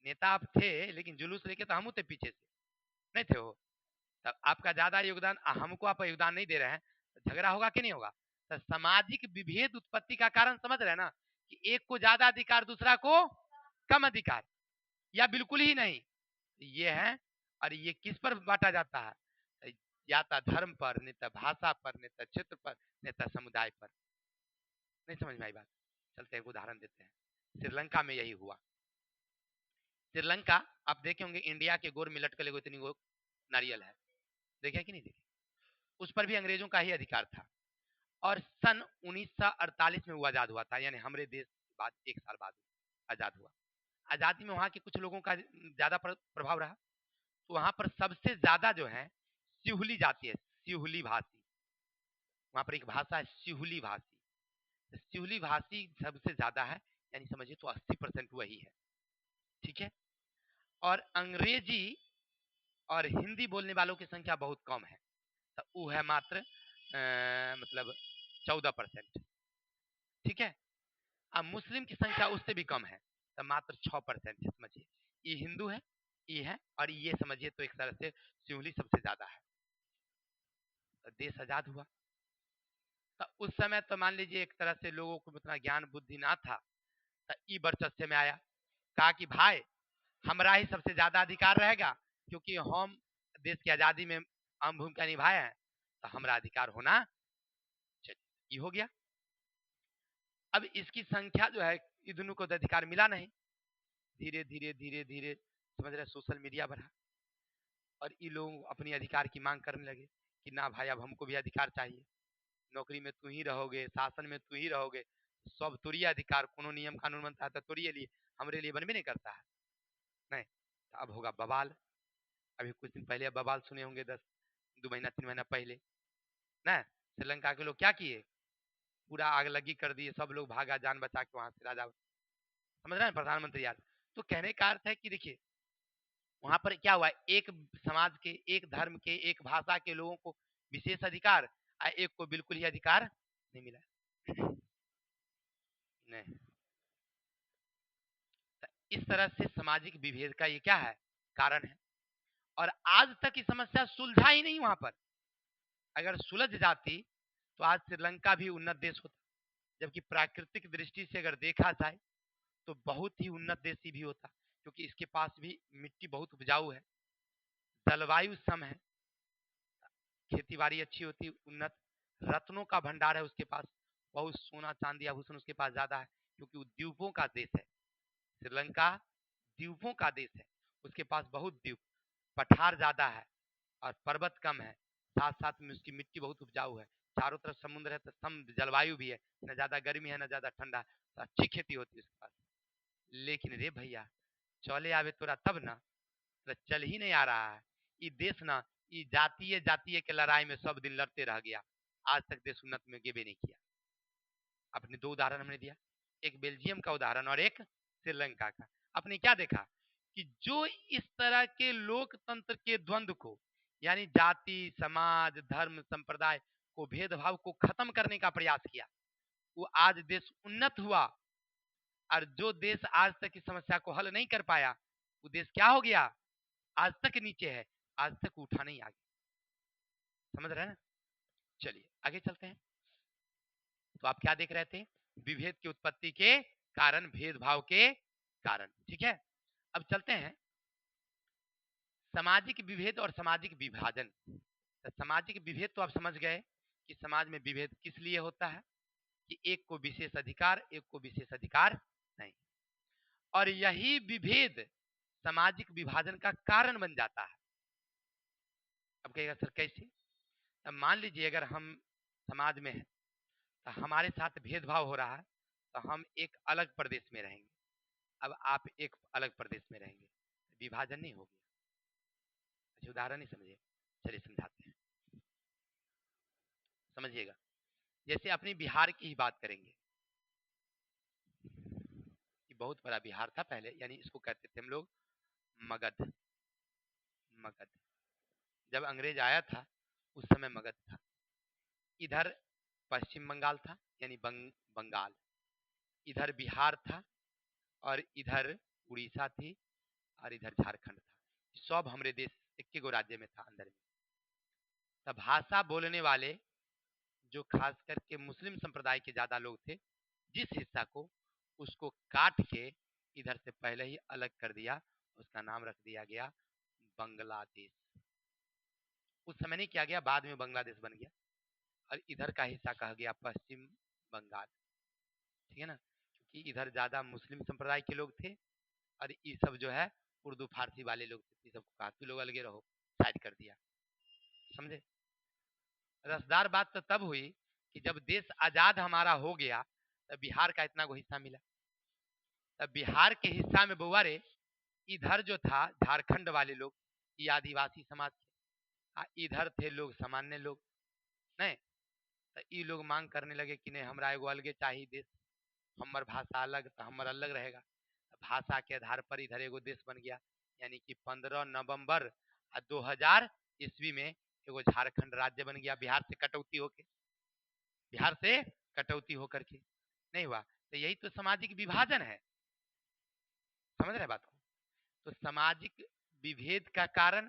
नेता आप थे लेकिन जुलूस लेके तो हम थे पीछे से, नहीं थे हो। तब आपका ज्यादा योगदान, हमको आप योगदान नहीं दे रहे हैं, तो झगड़ा होगा कि नहीं होगा? तो सामाजिक विभेद उत्पत्ति का कारण समझ रहे हैं ना, कि एक को ज्यादा अधिकार, दूसरा को कम अधिकार, या बिल्कुल ही नहीं। ये है, और ये किस पर बांटा जाता है? या तो धर्म पर, नहीं तो भाषा पर, नहीं तो क्षेत्र पर, नहीं तो समुदाय पर। नहीं समझ में आई बात? चलते एक उदाहरण देते हैं, श्रीलंका में यही हुआ। श्रीलंका आप देखे होंगे, इंडिया के गोर में लटकले इतनी वो नारियल है, देखे कि नहीं देखे? उस पर भी अंग्रेजों का ही अधिकार था। और सन 1948 में वो आजाद हुआ था, यानी हमारे देश बाद 1 साल बाद आजाद हुआ। आजादी में वहां के कुछ लोगों का ज्यादा प्रभाव रहा, तो वहां पर सबसे ज्यादा जो है सिहुली जाति है, सिहुली भाषी। वहां पर एक भाषा है सिहुली भाषी, तो सिहुली भाषी सबसे ज्यादा है, यानी समझिए तो 80% वही है, ठीक है। और अंग्रेजी और हिंदी बोलने वालों की संख्या बहुत कम है, तो वो है मात्र मतलब 14%, ठीक है। अब मुस्लिम की संख्या उससे भी कम है, तो मात्र 6% है, समझिए। ये हिंदू है, ये है, और ये समझिए तो एक तरह से सिहुली सबसे ज्यादा है। तो देश आजाद हुआ, तो उस समय तो मान लीजिए एक तरह से लोगों को उतना ज्ञान बुद्धि ना था, तो ई वर्चस्व में आया, कहा कि भाई हमारा ही सबसे ज्यादा अधिकार रहेगा, क्योंकि हम देश की आजादी में अहम भूमिका निभाए हैं, तो हमारा अधिकार होना चाहिए। ये हो गया। अब इसकी संख्या जो है, ये दोनों को तो अधिकार मिला नहीं। धीरे धीरे धीरे धीरे समझ रहे, सोशल मीडिया बढ़ा, और ये लोग अपनी अधिकार की मांग करने लगे कि ना भाई अब हमको भी अधिकार चाहिए, नौकरी में तू ही रहोगे, शासन में तू ही रहोगे, सब तोड़िए अधिकार, कोनो नियम कानून बनता है तो तोड़िए लिए, हमारे लिए बनबे नहीं करता है। नहीं, तो अब होगा बवाल। अभी कुछ दिन पहले बवाल सुने होंगे, 2 महीना 3 महीना पहले ना, श्रीलंका के लोग क्या किए, पूरा आग लगी कर दिए, सब लोग भागा जान बचा के वहां से, राजा, समझ रहे हैं, प्रधानमंत्री यार। तो कहने का अर्थ है कि देखिए वहां पर क्या हुआ, एक समाज के, एक धर्म के, एक भाषा के लोगों को विशेष अधिकार, और एक को बिल्कुल ही अधिकार नहीं मिला। नहीं, इस तरह से सामाजिक विभेद का ये क्या है, कारण है। और आज तक की समस्या सुलझा ही नहीं वहां पर। अगर सुलझ जाती तो आज श्रीलंका भी उन्नत देश होता, जबकि प्राकृतिक दृष्टि से अगर देखा जाए तो बहुत ही उन्नत देश ही भी होता, क्योंकि इसके पास भी मिट्टी बहुत उपजाऊ है, जलवायु सम है, खेती बाड़ी अच्छी होती है, उन्नत रत्नों का भंडार है उसके पास, बहुत सोना चांदी आभूषण उसके पास ज्यादा है, क्योंकि वो द्वीपों का देश है। श्रीलंका द्वीपों का देश है, उसके पास बहुत द्वीप, पठार ज्यादा है और पर्वत कम है, साथ साथ में उसकी मिट्टी बहुत उपजाऊ है, चारों तरफ समुद्र है, तो सम जलवायु भी है, न ज्यादा गर्मी है न ज्यादा ठंडा, तो अच्छी खेती होती है उसके पास। लेकिन रे भैया, चले आवे तोरा तब ना, तो चल ही नहीं आ रहा है। ये देश ना, ये जातीय जातीय के लड़ाई में सब दिन लड़ते रह गया, आज तक देश उन्नत में गेबे नहीं किया। अपने दो उदाहरण हमने दिया, एक बेल्जियम का उदाहरण और एक श्रीलंका का। आपने क्या देखा कि जो इस तरह के लोकतंत्र के द्वंद्व को, यानी जाति समाज धर्म संप्रदाय को, भेदभाव को खत्म करने का प्रयास किया, वो आज देश उन्नत हुआ। और जो देश आज तक इस समस्या को हल नहीं कर पाया, वो देश क्या हो गया, आज तक नीचे है, आज तक उठा नहीं आगे। समझ रहे हैं ना? चलिए आगे चलते हैं। तो आप क्या देख रहे थे, विभेद की उत्पत्ति के कारण, भेदभाव के कारण, ठीक है। अब चलते हैं सामाजिक विभेद और सामाजिक विभाजन। तो सामाजिक विभेद तो आप समझ गए कि समाज में विभेद किस लिए होता है, कि एक को विशेष अधिकार, एक को विशेष अधिकार नहीं, और यही विभेद सामाजिक विभाजन का कारण बन जाता है। अब कहेगा सर कैसे? अब मान लीजिए अगर हम समाज में हैं, तो हमारे साथ भेदभाव हो रहा है, तो हम एक अलग प्रदेश में रहेंगे, अब आप एक अलग प्रदेश में रहेंगे, विभाजन नहीं हो गया। अच्छा उदाहरण नहीं समझे, चलिए समझाते हैं, समझिएगा। जैसे अपनी बिहार की ही बात करेंगे, कि बहुत बड़ा बिहार था पहले, यानी इसको कहते थे हम लोग मगध। मगध जब अंग्रेज आया था उस समय मगध था। इधर पश्चिम बंगाल था, यानी बंगाल, इधर बिहार था, और इधर उड़ीसा थी, और इधर झारखंड था। सब हमारे देश एक गो राज्य में था अंदर में। तब भाषा बोलने वाले जो खास करके मुस्लिम संप्रदाय के ज्यादा लोग थे, जिस हिस्सा को, उसको काट के इधर से पहले ही अलग कर दिया, उसका नाम रख दिया गया बांग्लादेश। उस समय नहीं किया गया, बाद में बांग्लादेश बन गया, और इधर का हिस्सा कहा गया पश्चिम बंगाल, ठीक है ना, क्योंकि इधर ज्यादा मुस्लिम संप्रदाय के लोग थे, और ये सब जो है उर्दू फारसी वाले लोग थे, सबको कहा तू लोग अलगे रहो, साइड कर दिया। समझे? रसदार बात तो तब हुई कि जब देश आजाद हमारा हो गया, तब बिहार का इतना को हिस्सा मिला। तब बिहार के हिस्सा में बउआ रे, इधर जो था झारखंड वाले लोग, ये आदिवासी समाज थे, इधर थे लोग सामान्य लोग, नहीं तो ये लोग मांग करने लगे कि नहीं हमरा एगो अलगे चाहिए देश, हमर भाषा अलग तो हमर अलग रहेगा। भाषा के आधार पर इधर एगो देश बन गया, यानी कि 15 नवंबर 2000 ईस्वी में एगो झारखंड राज्य बन गया, बिहार से कटौती होके, बिहार से कटौती होकर के नहीं हुआ। तो यही तो सामाजिक विभाजन है, समझ रहे बात को? तो सामाजिक विभेद का कारण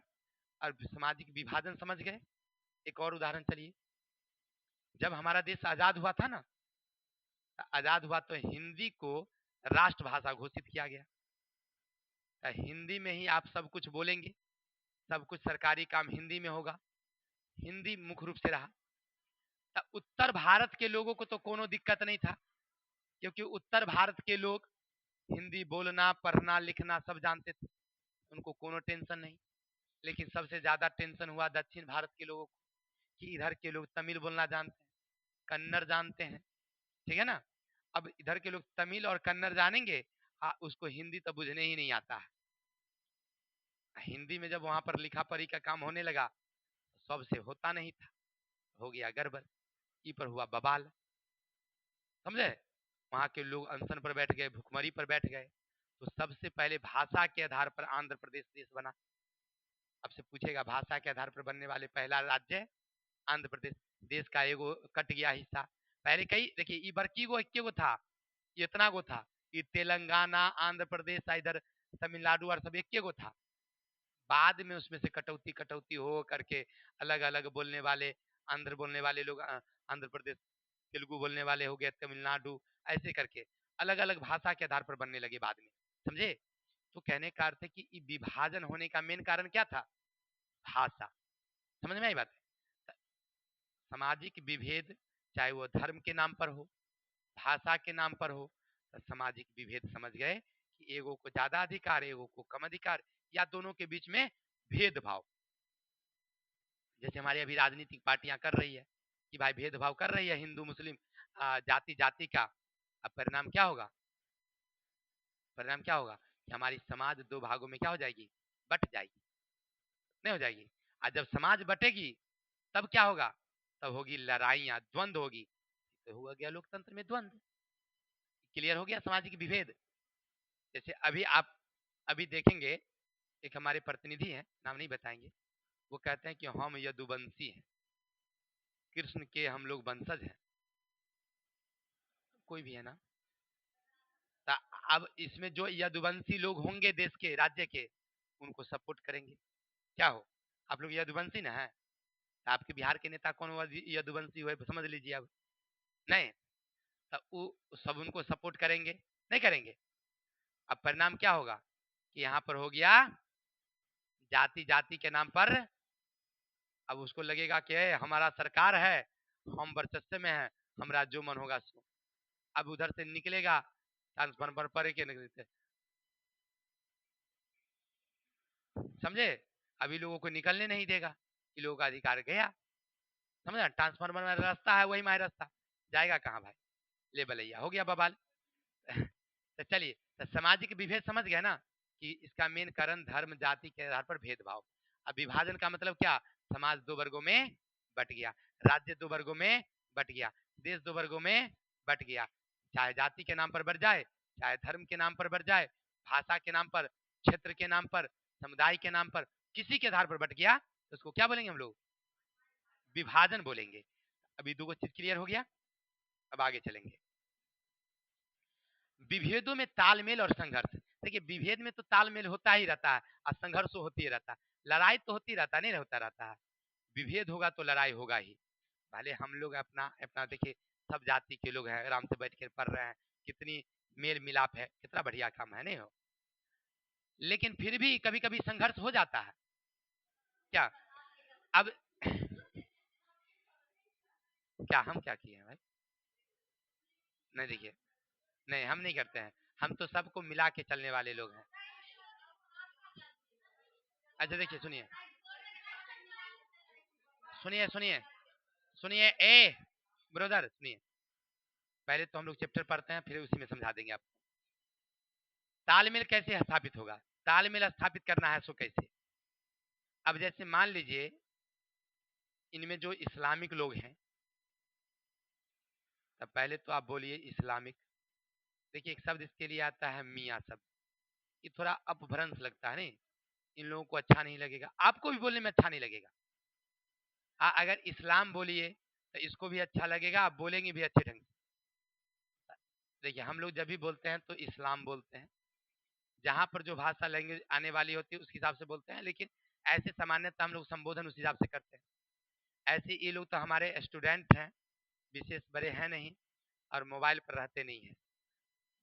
और सामाजिक विभाजन समझ गए। एक और उदाहरण चलिए, जब हमारा देश आजाद हुआ था ना, आजाद हुआ तो हिंदी को राष्ट्रभाषा घोषित किया गया, तो हिंदी में ही आप सब कुछ बोलेंगे, सब कुछ सरकारी काम हिंदी में होगा, हिंदी मुख्य रूप से रहा। तो उत्तर भारत के लोगों को तो कोनो दिक्कत नहीं था, क्योंकि उत्तर भारत के लोग हिंदी बोलना पढ़ना लिखना सब जानते थे, उनको कोनो टेंशन नहीं। लेकिन सबसे ज्यादा टेंशन हुआ दक्षिण भारत के लोगों को, कि इधर के लोग तमिल बोलना जानते हैं, कन्नड़ जानते हैं, ठीक है ना। अब इधर के लोग तमिल और कन्नड़ जानेंगे, उसको हिंदी तो बुझने ही नहीं आता है। हिंदी में जब वहां पर लिखा पढ़ी का काम होने लगा, तो सबसे होता नहीं था, हो गया गड़बड़, ई पर हुआ बवाल। समझे? वहां के लोग अनशन पर बैठ गए, भुखमरी पर बैठ गए। तो सबसे पहले भाषा के आधार पर आंध्र प्रदेश देश बना। आपसे पूछेगा भाषा के आधार पर बनने वाले पहला राज्य आंध्र प्रदेश, देश का एगो कट गया हिस्सा। पहले कई देखिए ये बड़की गो इक्के गो था, इतना गो था, ये तेलंगाना आंध्र प्रदेश इधर तमिलनाडु और सब इक्के गो था। बाद में उसमें से कटौती कटौती हो करके अलग अलग बोलने वाले, आंध्र बोलने वाले लोग आंध्र प्रदेश, तेलुगु बोलने वाले हो गए तमिलनाडु, ऐसे करके अलग अलग भाषा के आधार पर बनने लगे बाद में। समझे? तो कहने का अर्थ है कि विभाजन होने का मेन कारण क्या था? भाषा। समझ में आई बात? सामाजिक विभेद, चाहे वो धर्म के नाम पर हो, भाषा के नाम पर हो, तो सामाजिक विभेद समझ गए कि एगो को ज्यादा अधिकार, एगो को कम अधिकार, या दोनों के बीच में भेदभाव। जैसे हमारी अभी राजनीतिक पार्टियां कर रही है कि भाई भेदभाव कर रही है हिंदू मुस्लिम जाति जाति का। अब परिणाम क्या होगा? परिणाम क्या होगा कि हमारी समाज दो भागों में क्या हो जाएगी? बट जाएगी। नहीं हो जाएगी? और जब समाज बटेगी तब क्या होगा? तब होगी लड़ाइयां, द्वंद्व होगी। तो हुआ गया लोकतंत्र में द्वंद्व। क्लियर हो गया सामाजिक विभेद। जैसे अभी आप अभी देखेंगे, एक हमारे प्रतिनिधि हैं, नाम नहीं बताएंगे, वो कहते हैं कि हम यदुवंशी हैं, कृष्ण के हम लोग वंशज हैं। कोई भी है ना। तो अब इसमें जो यदुवंशी लोग होंगे देश के, राज्य के, उनको सपोर्ट करेंगे। क्या हो? आप लोग यदुवंशी ना है? तो आपके बिहार के नेता कौन यदुवंशी हुए समझ लीजिए। अब नहीं, तो वो सब उनको सपोर्ट करेंगे, नहीं करेंगे? अब परिणाम क्या होगा कि यहाँ पर हो गया जाति जाति के नाम पर। अब उसको लगेगा कि हमारा सरकार है, हम वर्चस्व में है, हमारा जो मन होगा सो। अब उधर से निकलेगा ट्रांसफार्मर पर के निकलते, समझे? अभी लोगों को निकलने नहीं देगा कि लोगों का अधिकार गया। समझा? ट्रांसफार्मर में रास्ता है, वही मारे रास्ता जाएगा कहाँ भाई? ले भलैया हो गया बवाल। तो चलिए, तो सामाजिक विभेद समझ गए ना कि इसका मेन कारण धर्म जाति के आधार पर भेदभाव। अब विभाजन का मतलब क्या? समाज दो वर्गों में बट गया, राज्य दो वर्गों में बट गया, देश दो वर्गों में बट गया। चाहे जाति के नाम पर बढ़ जाए, चाहे धर्म के नाम पर बढ़ जाए, भाषा के नाम पर, क्षेत्र के नाम पर, समुदाय के नाम पर, किसी के आधार पर बट गया तो उसको क्या बोलेंगे हम लोग? विभाजन बोलेंगे। अभी दो चीज क्लियर हो गया। अब आगे चलेंगे। विभेदों में तालमेल और संघर्ष। देखिए, विभेद में तो तालमेल होता ही रहता है और संघर्ष होती ही रहता है, लड़ाई तो होती रहता नहीं होता रहता है। विभेद होगा तो लड़ाई होगा ही। भले हम लोग अपना अपना देखिए, सब जाति के लोग हैं, आराम से बैठ कर पढ़ रहे हैं, कितनी मेल मिलाप है, कितना बढ़िया काम है, नहीं हो? लेकिन फिर भी कभी कभी संघर्ष हो जाता है। क्या? अब क्या हम क्या किए हैं भाई? नहीं देखिए, नहीं हम नहीं करते हैं, हम तो सबको मिला के चलने वाले लोग हैं। अच्छा देखिए, सुनिए सुनिए सुनिए सुनिए, ए ब्रदर सुनिए। पहले तो हम लोग चैप्टर पढ़ते हैं, फिर उसी में समझा देंगे आपको। तालमेल कैसे स्थापित होगा? तालमेल स्थापित करना है सो कैसे? अब जैसे मान लीजिए, इनमें जो इस्लामिक लोग हैं, तब पहले तो आप बोलिए इस्लामिक। देखिए, एक शब्द इसके लिए आता है मियाँ शब्द। ये थोड़ा अपभ्रंश लगता है, नहीं? इन लोगों को अच्छा नहीं लगेगा, आपको भी बोलने में अच्छा नहीं लगेगा। अगर इस्लाम बोलिए तो इसको भी अच्छा लगेगा, आप बोलेंगे भी अच्छे ढंग से। देखिए, हम लोग जब भी बोलते हैं तो इस्लाम बोलते हैं, जहाँ पर जो भाषा लैंग्वेज आने वाली होती है उस हिसाब से बोलते हैं, लेकिन ऐसे सामान्यतः हम लोग संबोधन उस हिसाब से करते हैं। ऐसे ये लोग तो हमारे स्टूडेंट हैं, विशेष बड़े हैं नहीं, और मोबाइल पर रहते नहीं हैं।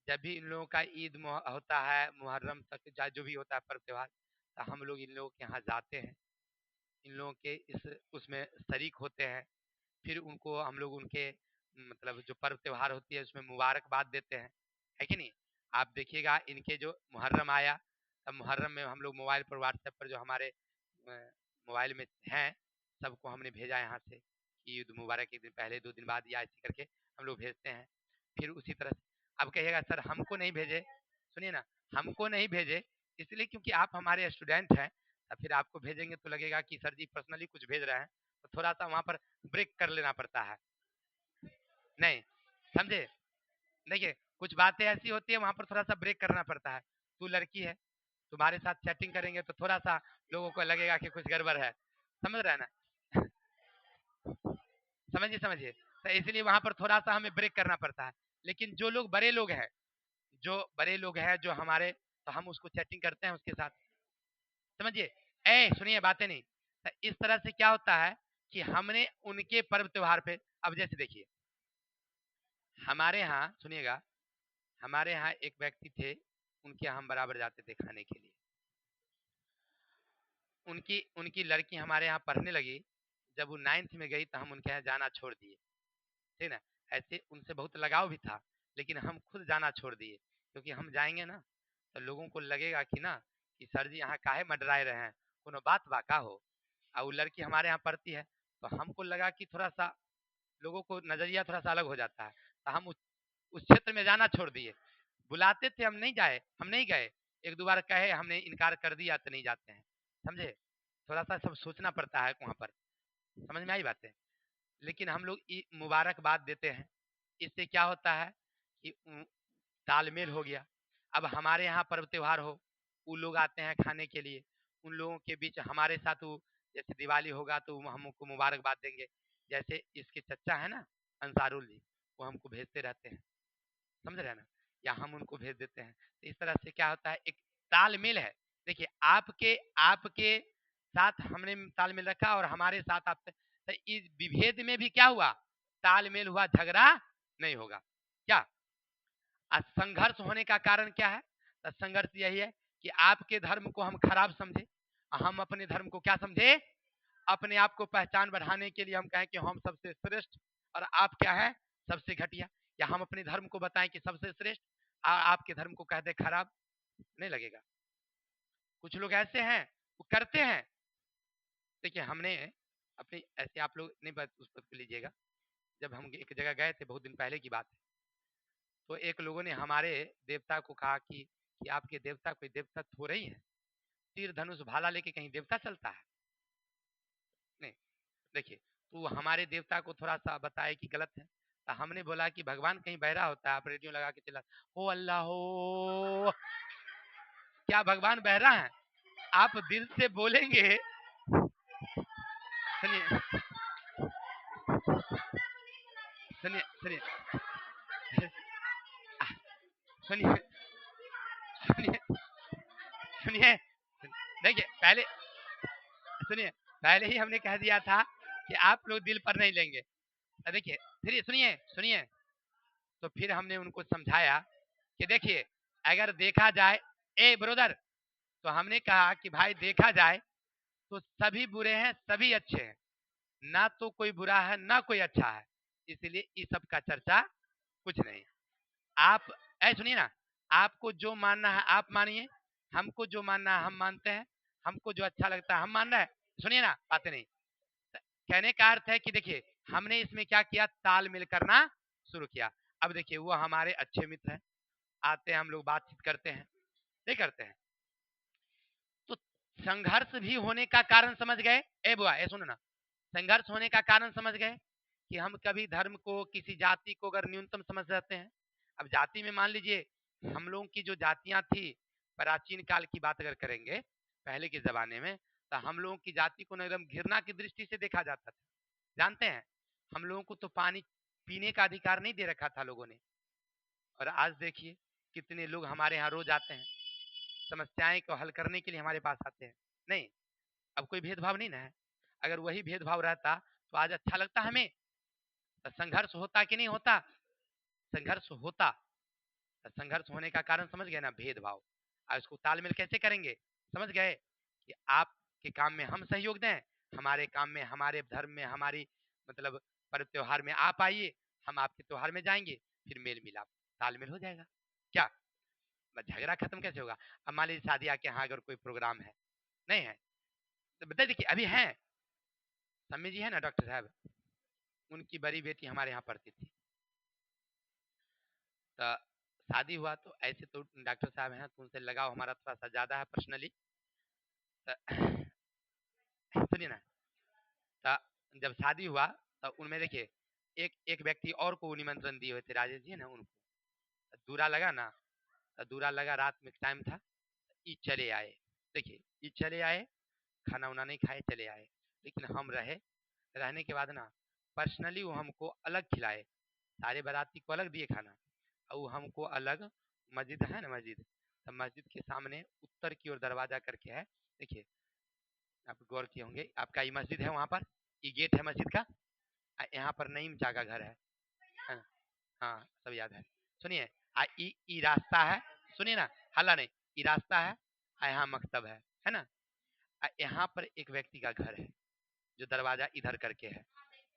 जब भी इन लोगों का ईद होता है, मुहर्रम तक जो भी होता है पर्व त्योहार, तो हम लोग इन लोगों के यहाँ जाते हैं, इन लोगों के इस उसमें शरीक होते हैं। फिर उनको हम लोग उनके मतलब जो पर्व त्योहार होती है उसमें मुबारकबाद देते हैं, है कि नहीं? आप देखिएगा, इनके जो मुहर्रम आया, तब मुहर्रम में हम लोग मोबाइल पर, व्हाट्सएप पर जो हमारे मोबाइल में हैं, सबको हमने भेजा यहाँ से कि ईद मुबारक, एक दिन पहले 2 दिन बाद या ऐसे करके हम लोग भेजते हैं। फिर उसी तरह से अब कहिएगा सर हमको नहीं भेजे, सुनिए ना, हमको नहीं भेजे इसलिए क्योंकि आप हमारे स्टूडेंट हैं। तो फिर आपको भेजेंगे तो लगेगा कि सर जी पर्सनली कुछ भेज रहे हैं, तो थोड़ा सा वहाँ पर ब्रेक कर लेना पड़ता है, नहीं समझे? देखिए, कुछ बातें ऐसी होती है वहां पर थोड़ा सा ब्रेक करना पड़ता है। तू लड़की है, तुम्हारे साथ चैटिंग करेंगे तो थोड़ा सा लोगों को लगेगा कि कुछ गड़बड़ है, समझ रहे हैं ना? समझिए समझिए, तो इसलिए वहां पर थोड़ा सा हमें ब्रेक करना पड़ता है। लेकिन जो लोग बड़े लोग हैं, जो बड़े लोग हैं जो हमारे, तो हम उसको चैटिंग करते हैं उसके साथ, समझिए। ए सुनिए, बातें नहीं। तो इस तरह से क्या होता है कि हमने उनके पर्व त्योहार पे, अब जैसे देखिए हमारे यहाँ, सुनिएगा, हमारे यहाँ एक व्यक्ति थे, उनके यहाँ हम बराबर जाते थे खाने के लिए। उनकी उनकी लड़की हमारे यहाँ पढ़ने लगी, जब वो 9th में गई तो हम उनके यहाँ जाना छोड़ दिए, ठीक ना। ऐसे उनसे बहुत लगाव भी था, लेकिन हम खुद जाना छोड़ दिए, क्योंकि हम जाएंगे ना तो लोगों को लगेगा कि ना कि सर जी यहाँ काहे मंडराए रहे हैं, कोनो बात बाका हो। और वो लड़की हमारे यहाँ पढ़ती है, तो हमको लगा कि थोड़ा सा लोगों को नजरिया थोड़ा सा अलग हो जाता है, तो हम उस क्षेत्र में जाना छोड़ दिए। बुलाते थे, हम नहीं गए। एक दो बार कहे, हमने इनकार कर दिया तो नहीं जाते हैं, समझे। थोड़ा सा सब सोचना पड़ता है वहाँ पर, समझ में आई बातें। लेकिन हम लोग मुबारकबाद देते हैं, इससे क्या होता है कि तालमेल हो गया। अब हमारे यहाँ पर्व त्योहार हो, वो लोग आते हैं खाने के लिए, उन लोगों के बीच हमारे साथ वो, जैसे दिवाली होगा तो हमको मुबारकबाद देंगे। जैसे इसके चचा है ना अंसारुल जी, वो हमको भेजते रहते हैं, समझ रहे हैं ना, या हम उनको भेज देते हैं। तो इस तरह से क्या होता है, एक तालमेल है। देखिए आपके आपके साथ हमने तालमेल रखा और हमारे साथ आप, तो इस विभेद में भी क्या हुआ, तालमेल हुआ, झगड़ा नहीं होगा। क्या संघर्ष होने का कारण क्या है, तो संघर्ष यही है कि आपके धर्म को हम खराब समझे, हम अपने धर्म को क्या समझे, अपने आप को पहचान बढ़ाने के लिए हम कहें कि हम सबसे श्रेष्ठ और आप क्या है, सबसे घटिया। या हम अपने धर्म को बताएं कि सबसे श्रेष्ठ, आपके धर्म को कह दे खराब, नहीं लगेगा। कुछ लोग ऐसे हैं वो करते हैं। देखिए हमने अपनी ऐसे, आप लोग नहीं बात उस पर लीजिएगा, जब हम एक जगह गए थे बहुत दिन पहले की बात है, तो एक लोगों ने हमारे देवता को कहा कि आपके देवता कोई देवता थोड़े ही है, तीर धनुष भाला लेके कहीं देवता चलता है। नहीं, देखिए तो हमारे देवता को थोड़ा सा बताए कि गलत है। तो हमने बोला कि भगवान कहीं बहरा होता है, आप रेडियो लगा के चला, हो अल्लाह हो, क्या भगवान बहरा है? आप दिल से बोलेंगे, सुनिए सुनिए सुनिए सुनिए सुनिए सुनिए, देखिए पहले सुनिए, पहले ही हमने कह दिया था कि आप लोग दिल पर नहीं लेंगे। देखिए फिर सुनिए सुनिए, तो फिर हमने उनको समझाया कि देखिए अगर देखा जाए, ए ब्रदर, तो हमने कहा कि भाई देखा जाए तो सभी बुरे हैं सभी अच्छे हैं, ना तो कोई बुरा है ना कोई अच्छा है, इसलिए इस सब का चर्चा कुछ नहीं। आप सुनिए ना, आपको जो मानना है आप मानिए, हमको जो मानना है हम मानते हैं, हमको जो अच्छा लगता है हम मान रहे हैं। सुनिए ना, बातें नहीं, कहने का अर्थ है कि देखिए हमने इसमें क्या किया, तालमेल करना शुरू किया। अब देखिए वो हमारे अच्छे मित्र हैं, आते हैं हम लोग बातचीत करते हैं, नहीं करते हैं, तो संघर्ष भी होने का कारण समझ गए। ए बुआ ए सुनो ना, संघर्ष होने का कारण समझ गए कि हम कभी धर्म को, किसी जाति को अगर न्यूनतम समझ जाते हैं। अब जाति में मान लीजिए हम लोगों की जो जातियां थी, प्राचीन काल की बात अगर करेंगे पहले के जमाने में, तो हम लोगों की जाति को एकदम घृणा की दृष्टि से देखा जाता था। जानते हैं, हम लोगों को तो पानी पीने का अधिकार नहीं दे रखा था लोगों ने, और आज देखिए कितने लोग हमारे यहाँ रोज आते हैं, समस्याएं को हल करने के लिए हमारे पास आते हैं। नहीं, अब कोई भेदभाव नहीं ना है। अगर वही भेदभाव रहता तो आज अच्छा लगता हमें, तो संघर्ष होता कि नहीं होता, संघर्ष होता। तो संघर्ष होने का कारण समझ गए ना, भेदभाव। और इसको तालमेल कैसे करेंगे, समझ गए कि आपके काम में हम सहयोग दें, हमारे काम में, हमारे धर्म में, हमारी मतलब पर्व त्योहार में आप आइए, हम आपके त्योहार में जाएंगे, फिर मेल मिलाप तालमेल हो जाएगा। क्या बस झगड़ा खत्म कैसे होगा। अब मान लीजिए शादी आके यहाँ अगर कोई प्रोग्राम है, नहीं है, तो बता देखिए अभी है, सम्मी जी है ना डॉक्टर साहब, उनकी बड़ी बेटी हमारे यहाँ पढ़ती थी, तो शादी हुआ तो ऐसे तो डॉक्टर साहब हैं तो उनसे लगाव हमारा थोड़ा सा ज़्यादा है पर्सनली। सुनिए ना, तो जब शादी हुआ तो उनमें देखिए एक एक व्यक्ति और को निमंत्रण दिए हुए थे, राजेश जी है ना, उनको दूरा लगा ना, तो दूरा लगा, रात में टाइम था, ये चले आए। देखिए ये चले आए, खाना उना नहीं खाए, चले आए, लेकिन हम रहे, रहने के बाद ना पर्सनली वो हमको अलग खिलाए, सारे बाराती को अलग दिए खाना, और वो हमको अलग, मस्जिद है ना मस्जिद, तो मस्जिद के सामने उत्तर की ओर दरवाजा करके है, देखिए आप गौर किए होंगे, आपका ये मस्जिद है, वहाँ पर ये गेट है मस्जिद का, यहाँ पर नईम चा का घर है ना? हाँ सब याद है। सुनिए ई रास्ता है, सुनिए ना, हल्ला नहीं, ये रास्ता है, यहाँ मकतब है ना। यहाँ पर एक व्यक्ति का घर है जो दरवाजा इधर करके है,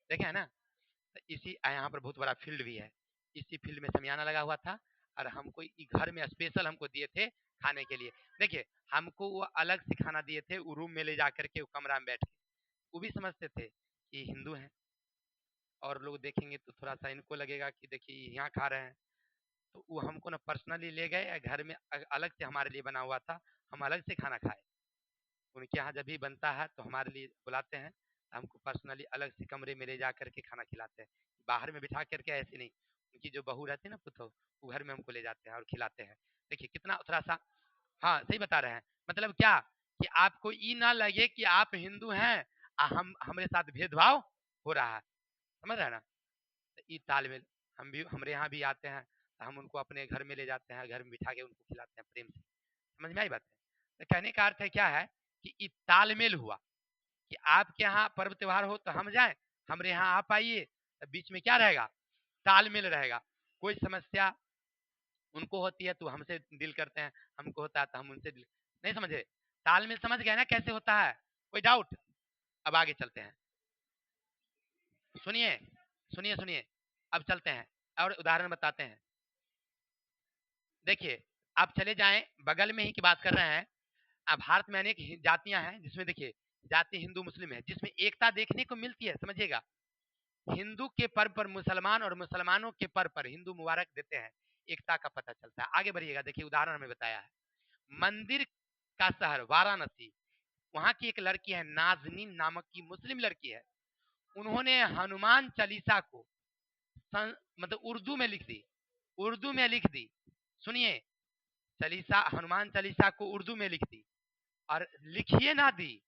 देखे है ना। तो इसी यहाँ पर बहुत बड़ा फील्ड भी है, इसी फील्ड में शमियाना लगा हुआ था, और हमको घर में स्पेशल हमको दिए थे खाने के लिए। देखिए हमको वो अलग से खाना दिए थे, वो रूम में ले जा करके वो कमरा में बैठ के, वो भी समझते थे कि हिंदू हैं, और लोग देखेंगे तो थोड़ा सा इनको लगेगा कि देखिए यहाँ खा रहे हैं। तो वो हमको ना पर्सनली ले गए घर में, अलग से हमारे लिए बना हुआ था, हम अलग से खाना खाए। उनके यहाँ जब भी बनता है तो हमारे लिए बुलाते हैं, हमको पर्सनली अलग से कमरे में ले जा करके खाना खिलाते हैं, बाहर में बिठा करके ऐसे नहीं। उनकी जो बहू रहती है ना पुतो, वो घर में हमको ले जाते हैं और खिलाते हैं। देखिए कितना थोड़ा सा, हाँ सही बता रहे हैं। मतलब क्या कि आपको ये ना लगे कि आप हिंदू हैं हम हमारे साथ भेदभाव हो रहा है, समझ रहे हैं ना। तो ये तालमेल, हम भी हमारे यहाँ भी आते हैं तो हम उनको अपने घर में ले जाते हैं, घर में बिठा के उनको खिलाते हैं प्रेम से। समझ में आई बात है। तो कहने का अर्थ है क्या है कि ये तालमेल हुआ कि आपके यहाँ पर्व त्योहार हो तो हम जाएं, हमारे यहाँ आप आइए, तो बीच में क्या रहेगा, तालमेल रहेगा। कोई समस्या उनको होती है तो हमसे डील करते हैं, हमको होता है तो हम उनसे डील, नहीं समझे। तालमेल समझ गए ना कैसे होता है, कोई डाउट। अब आगे चलते हैं, सुनिए सुनिए सुनिए, अब चलते हैं और उदाहरण बताते हैं। देखिए आप चले जाएं बगल में ही की बात कर रहे हैं। अब भारत में अनेक जातियां हैं, जिसमें देखिए जाति हिंदू मुस्लिम है, जिसमें एकता देखने को मिलती है, समझिएगा। हिंदू के पर्व पर मुसलमान और मुसलमानों के पर्व पर हिंदू मुबारक देते हैं, एकता का पता चलता है। आगे बढ़िएगा, देखिए उदाहरण हमें बताया है। मंदिर का शहर वाराणसी, वहां की एक लड़की है नाजनीन नामक की मुस्लिम लड़की है, उन्होंने हनुमान चालीसा को मतलब उर्दू में लिख दी, उर्दू में लिख दी, सुनिए, चालीसा हनुमान चालीसा को उर्दू में लिख दी, और लिखिए ना दी,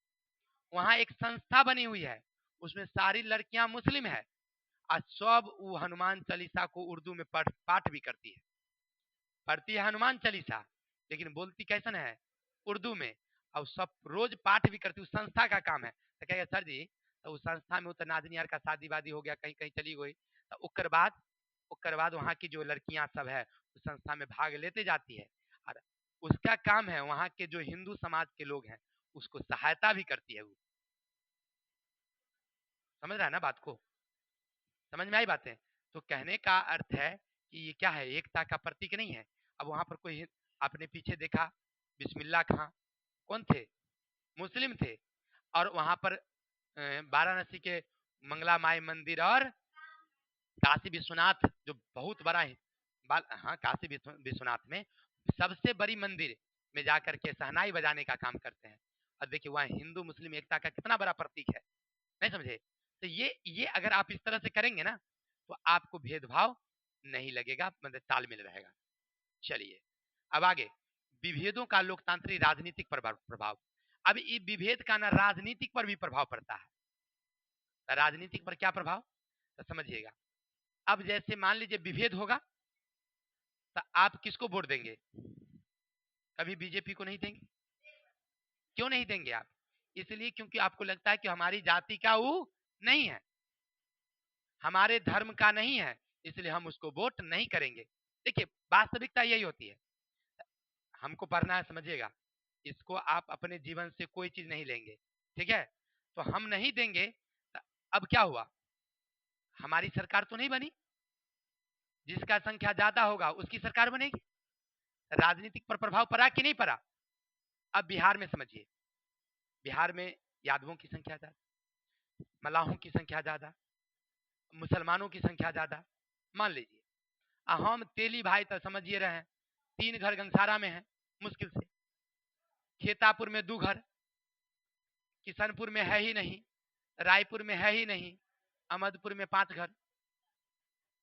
वहां एक संस्था बनी हुई है, उसमें सारी लड़कियां मुस्लिम है, और सब वो हनुमान चालीसा को उर्दू में पाठ भी करती है, पढ़ती है हनुमान चालीसा, लेकिन बोलती कैसन है, उर्दू में, और सब रोज पाठ भी करती, उस संस्था का काम है। तो कहेगा सर जी तो उस संस्था में तो नाजनी यार का शादी वादी हो गया, कहीं कहीं चली गई, तो उकर बाद वहाँ की जो लड़कियां सब है उस संस्था में भाग लेते जाती है, और उसका काम है वहाँ के जो हिंदू समाज के लोग हैं उसको सहायता भी करती है वो। समझ रहा है ना बात को, समझ में आई बातें। तो कहने का अर्थ है कि ये क्या है, एकता का प्रतीक नहीं है। अब वहां पर कोई आपने पीछे देखा बिस्मिल्लाह खां, कौन थे, मुस्लिम थे, और वहां पर वाराणसी के मंगला माई मंदिर और काशी विश्वनाथ जो बहुत बड़ा है, हाँ काशी विश्वनाथ में सबसे बड़ी मंदिर में जाकर के शहनाई बजाने का काम करते हैं, और देखिए वहाँ हिंदू मुस्लिम एकता का कितना बड़ा प्रतीक है, नहीं समझे। तो ये अगर आप इस तरह से करेंगे ना तो आपको भेदभाव नहीं लगेगा, मतलब तालमेल रहेगा। चलिए अब आगे, विभेदों का लोकतांत्रिक राजनीतिक प्रभाव। अब ये विभेद का ना राजनीतिक पर भी प्रभाव पड़ता है। तो राजनीतिक पर क्या प्रभाव, तो समझिएगा। अब जैसे मान लीजिए विभेद होगा तो आप किसको वोट देंगे, कभी बीजेपी को नहीं देंगे। क्यों नहीं देंगे आप, इसलिए क्योंकि आपको लगता है कि हमारी जाति का वो नहीं है, हमारे धर्म का नहीं है, इसलिए हम उसको वोट नहीं करेंगे। देखिए वास्तविकता यही होती है, हमको पढ़ना है समझिएगा, इसको आप अपने जीवन से कोई चीज नहीं लेंगे, ठीक है। तो हम नहीं देंगे तो अब क्या हुआ, हमारी सरकार तो नहीं बनी, जिसका संख्या ज्यादा होगा उसकी सरकार बनेगी। राजनीतिक पर प्रभाव पड़ा कि नहीं पड़ा। अब बिहार में समझिए, बिहार में यादवों की संख्या ज्यादा, मलाहों की संख्या ज्यादा, मुसलमानों की संख्या ज्यादा, मान लीजिए हम तेली भाई तो समझिए रहे हैं, 3 घर गंगसारा में है मुश्किल से, खेतापुर में 2 घर, किशनपुर में है ही नहीं, रायपुर में है ही नहीं, अहमदपुर में 5 घर,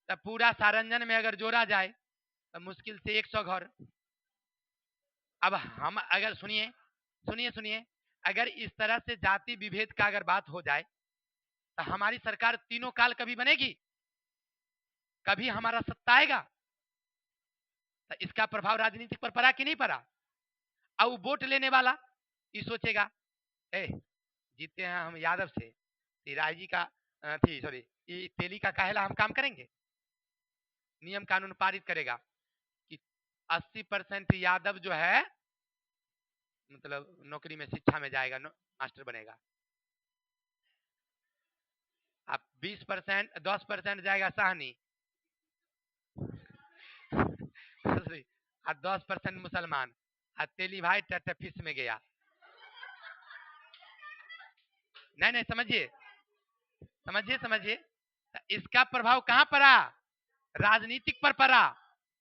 तब पूरा सारंजन में अगर जोड़ा जाए तो मुश्किल से 100 घर। अब हम अगर सुनिए सुनिए सुनिए, अगर इस तरह से जाति विभेद का अगर बात हो जाए तो हमारी सरकार तीनों काल कभी बनेगी, कभी हमारा सत्ता आएगा। तो इसका प्रभाव राजनीतिक पर पड़ा कि नहीं पड़ा। अब वोट लेने वाला ये सोचेगा, ए जीते हैं हम यादव से, राय जी का थी सॉरी ये तेली का काहेला हम काम करेंगे, नियम कानून पारित करेगा कि 80% यादव जो है मतलब नौकरी में शिक्षा में जाएगा, मास्टर बनेगा। आप 20% 10% जाएगा साहनी और 10% मुसलमान, और तेली भाई टेटफिस में गया। नहीं नहीं, समझिए समझिए समझिए, इसका प्रभाव कहां पड़ा? राजनीतिक पर पड़ा,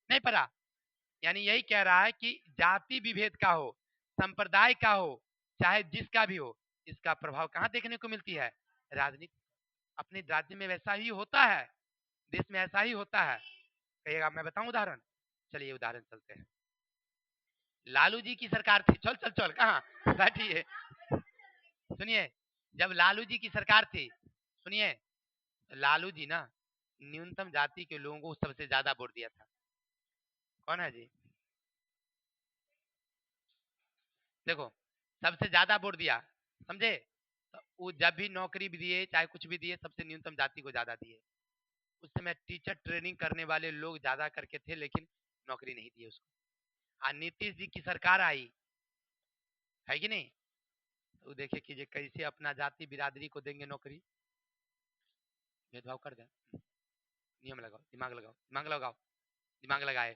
नहीं पड़ा? यानी यही कह रहा है कि जाति विभेद का हो, संप्रदाय का हो, चाहे जिसका भी हो, इसका प्रभाव कहां देखने को मिलती है? राजनीति। अपने राज्य में वैसा ही होता है, देश में ऐसा ही होता है। कहिएगा मैं बताऊं उदाहरण? चलिए उदाहरण चलते हैं। लालू जी की सरकार थी, चल चल चल कहाँ बैठिए, सुनिए। जब लालू जी की सरकार थी, सुनिए, लालू जी ना न्यूनतम जाति के लोगों को सबसे ज्यादा वोट दिया था। कौन है जी? देखो, सबसे ज्यादा वोट दिया, समझे? तो वो जब भी नौकरी भी दिए चाहे कुछ भी दिए, सबसे न्यूनतम जाति को ज्यादा दिए। उस समय टीचर ट्रेनिंग करने वाले लोग ज्यादा करके थे, लेकिन नौकरी नहीं दी उसको। और नीतीश जी की सरकार आई, है कि नहीं? तो देखिए कि कैसे अपना जाति बिरादरी को देंगे नौकरी, भेदभाव कर दें। नियम लगाओ, दिमाग लगाओ, दिमाग लगाओ, दिमाग लगाए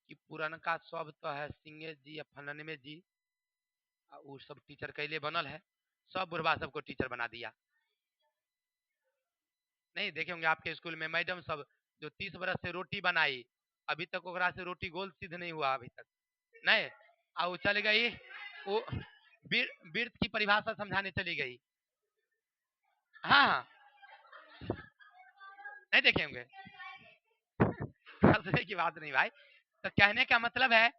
कि पुरनका सब तो है सिंगे जी या फलनवे जी, वो सब टीचर कैले बनल है, सब बुढ़वा सबको टीचर बना दिया। नहीं देखे होंगे आपके स्कूल में मैडम सब जो 30 बरस से रोटी बनाई, अभी तक ओकरा से रोटी गोल सिद्ध नहीं हुआ अभी तक, नहीं। वो चली गई, वो वृत्त की परिभाषा समझाने चली गई। हाँ हाँ, नहीं देखे होंगे। हंसने की बात नहीं भाई, तो कहने का मतलब है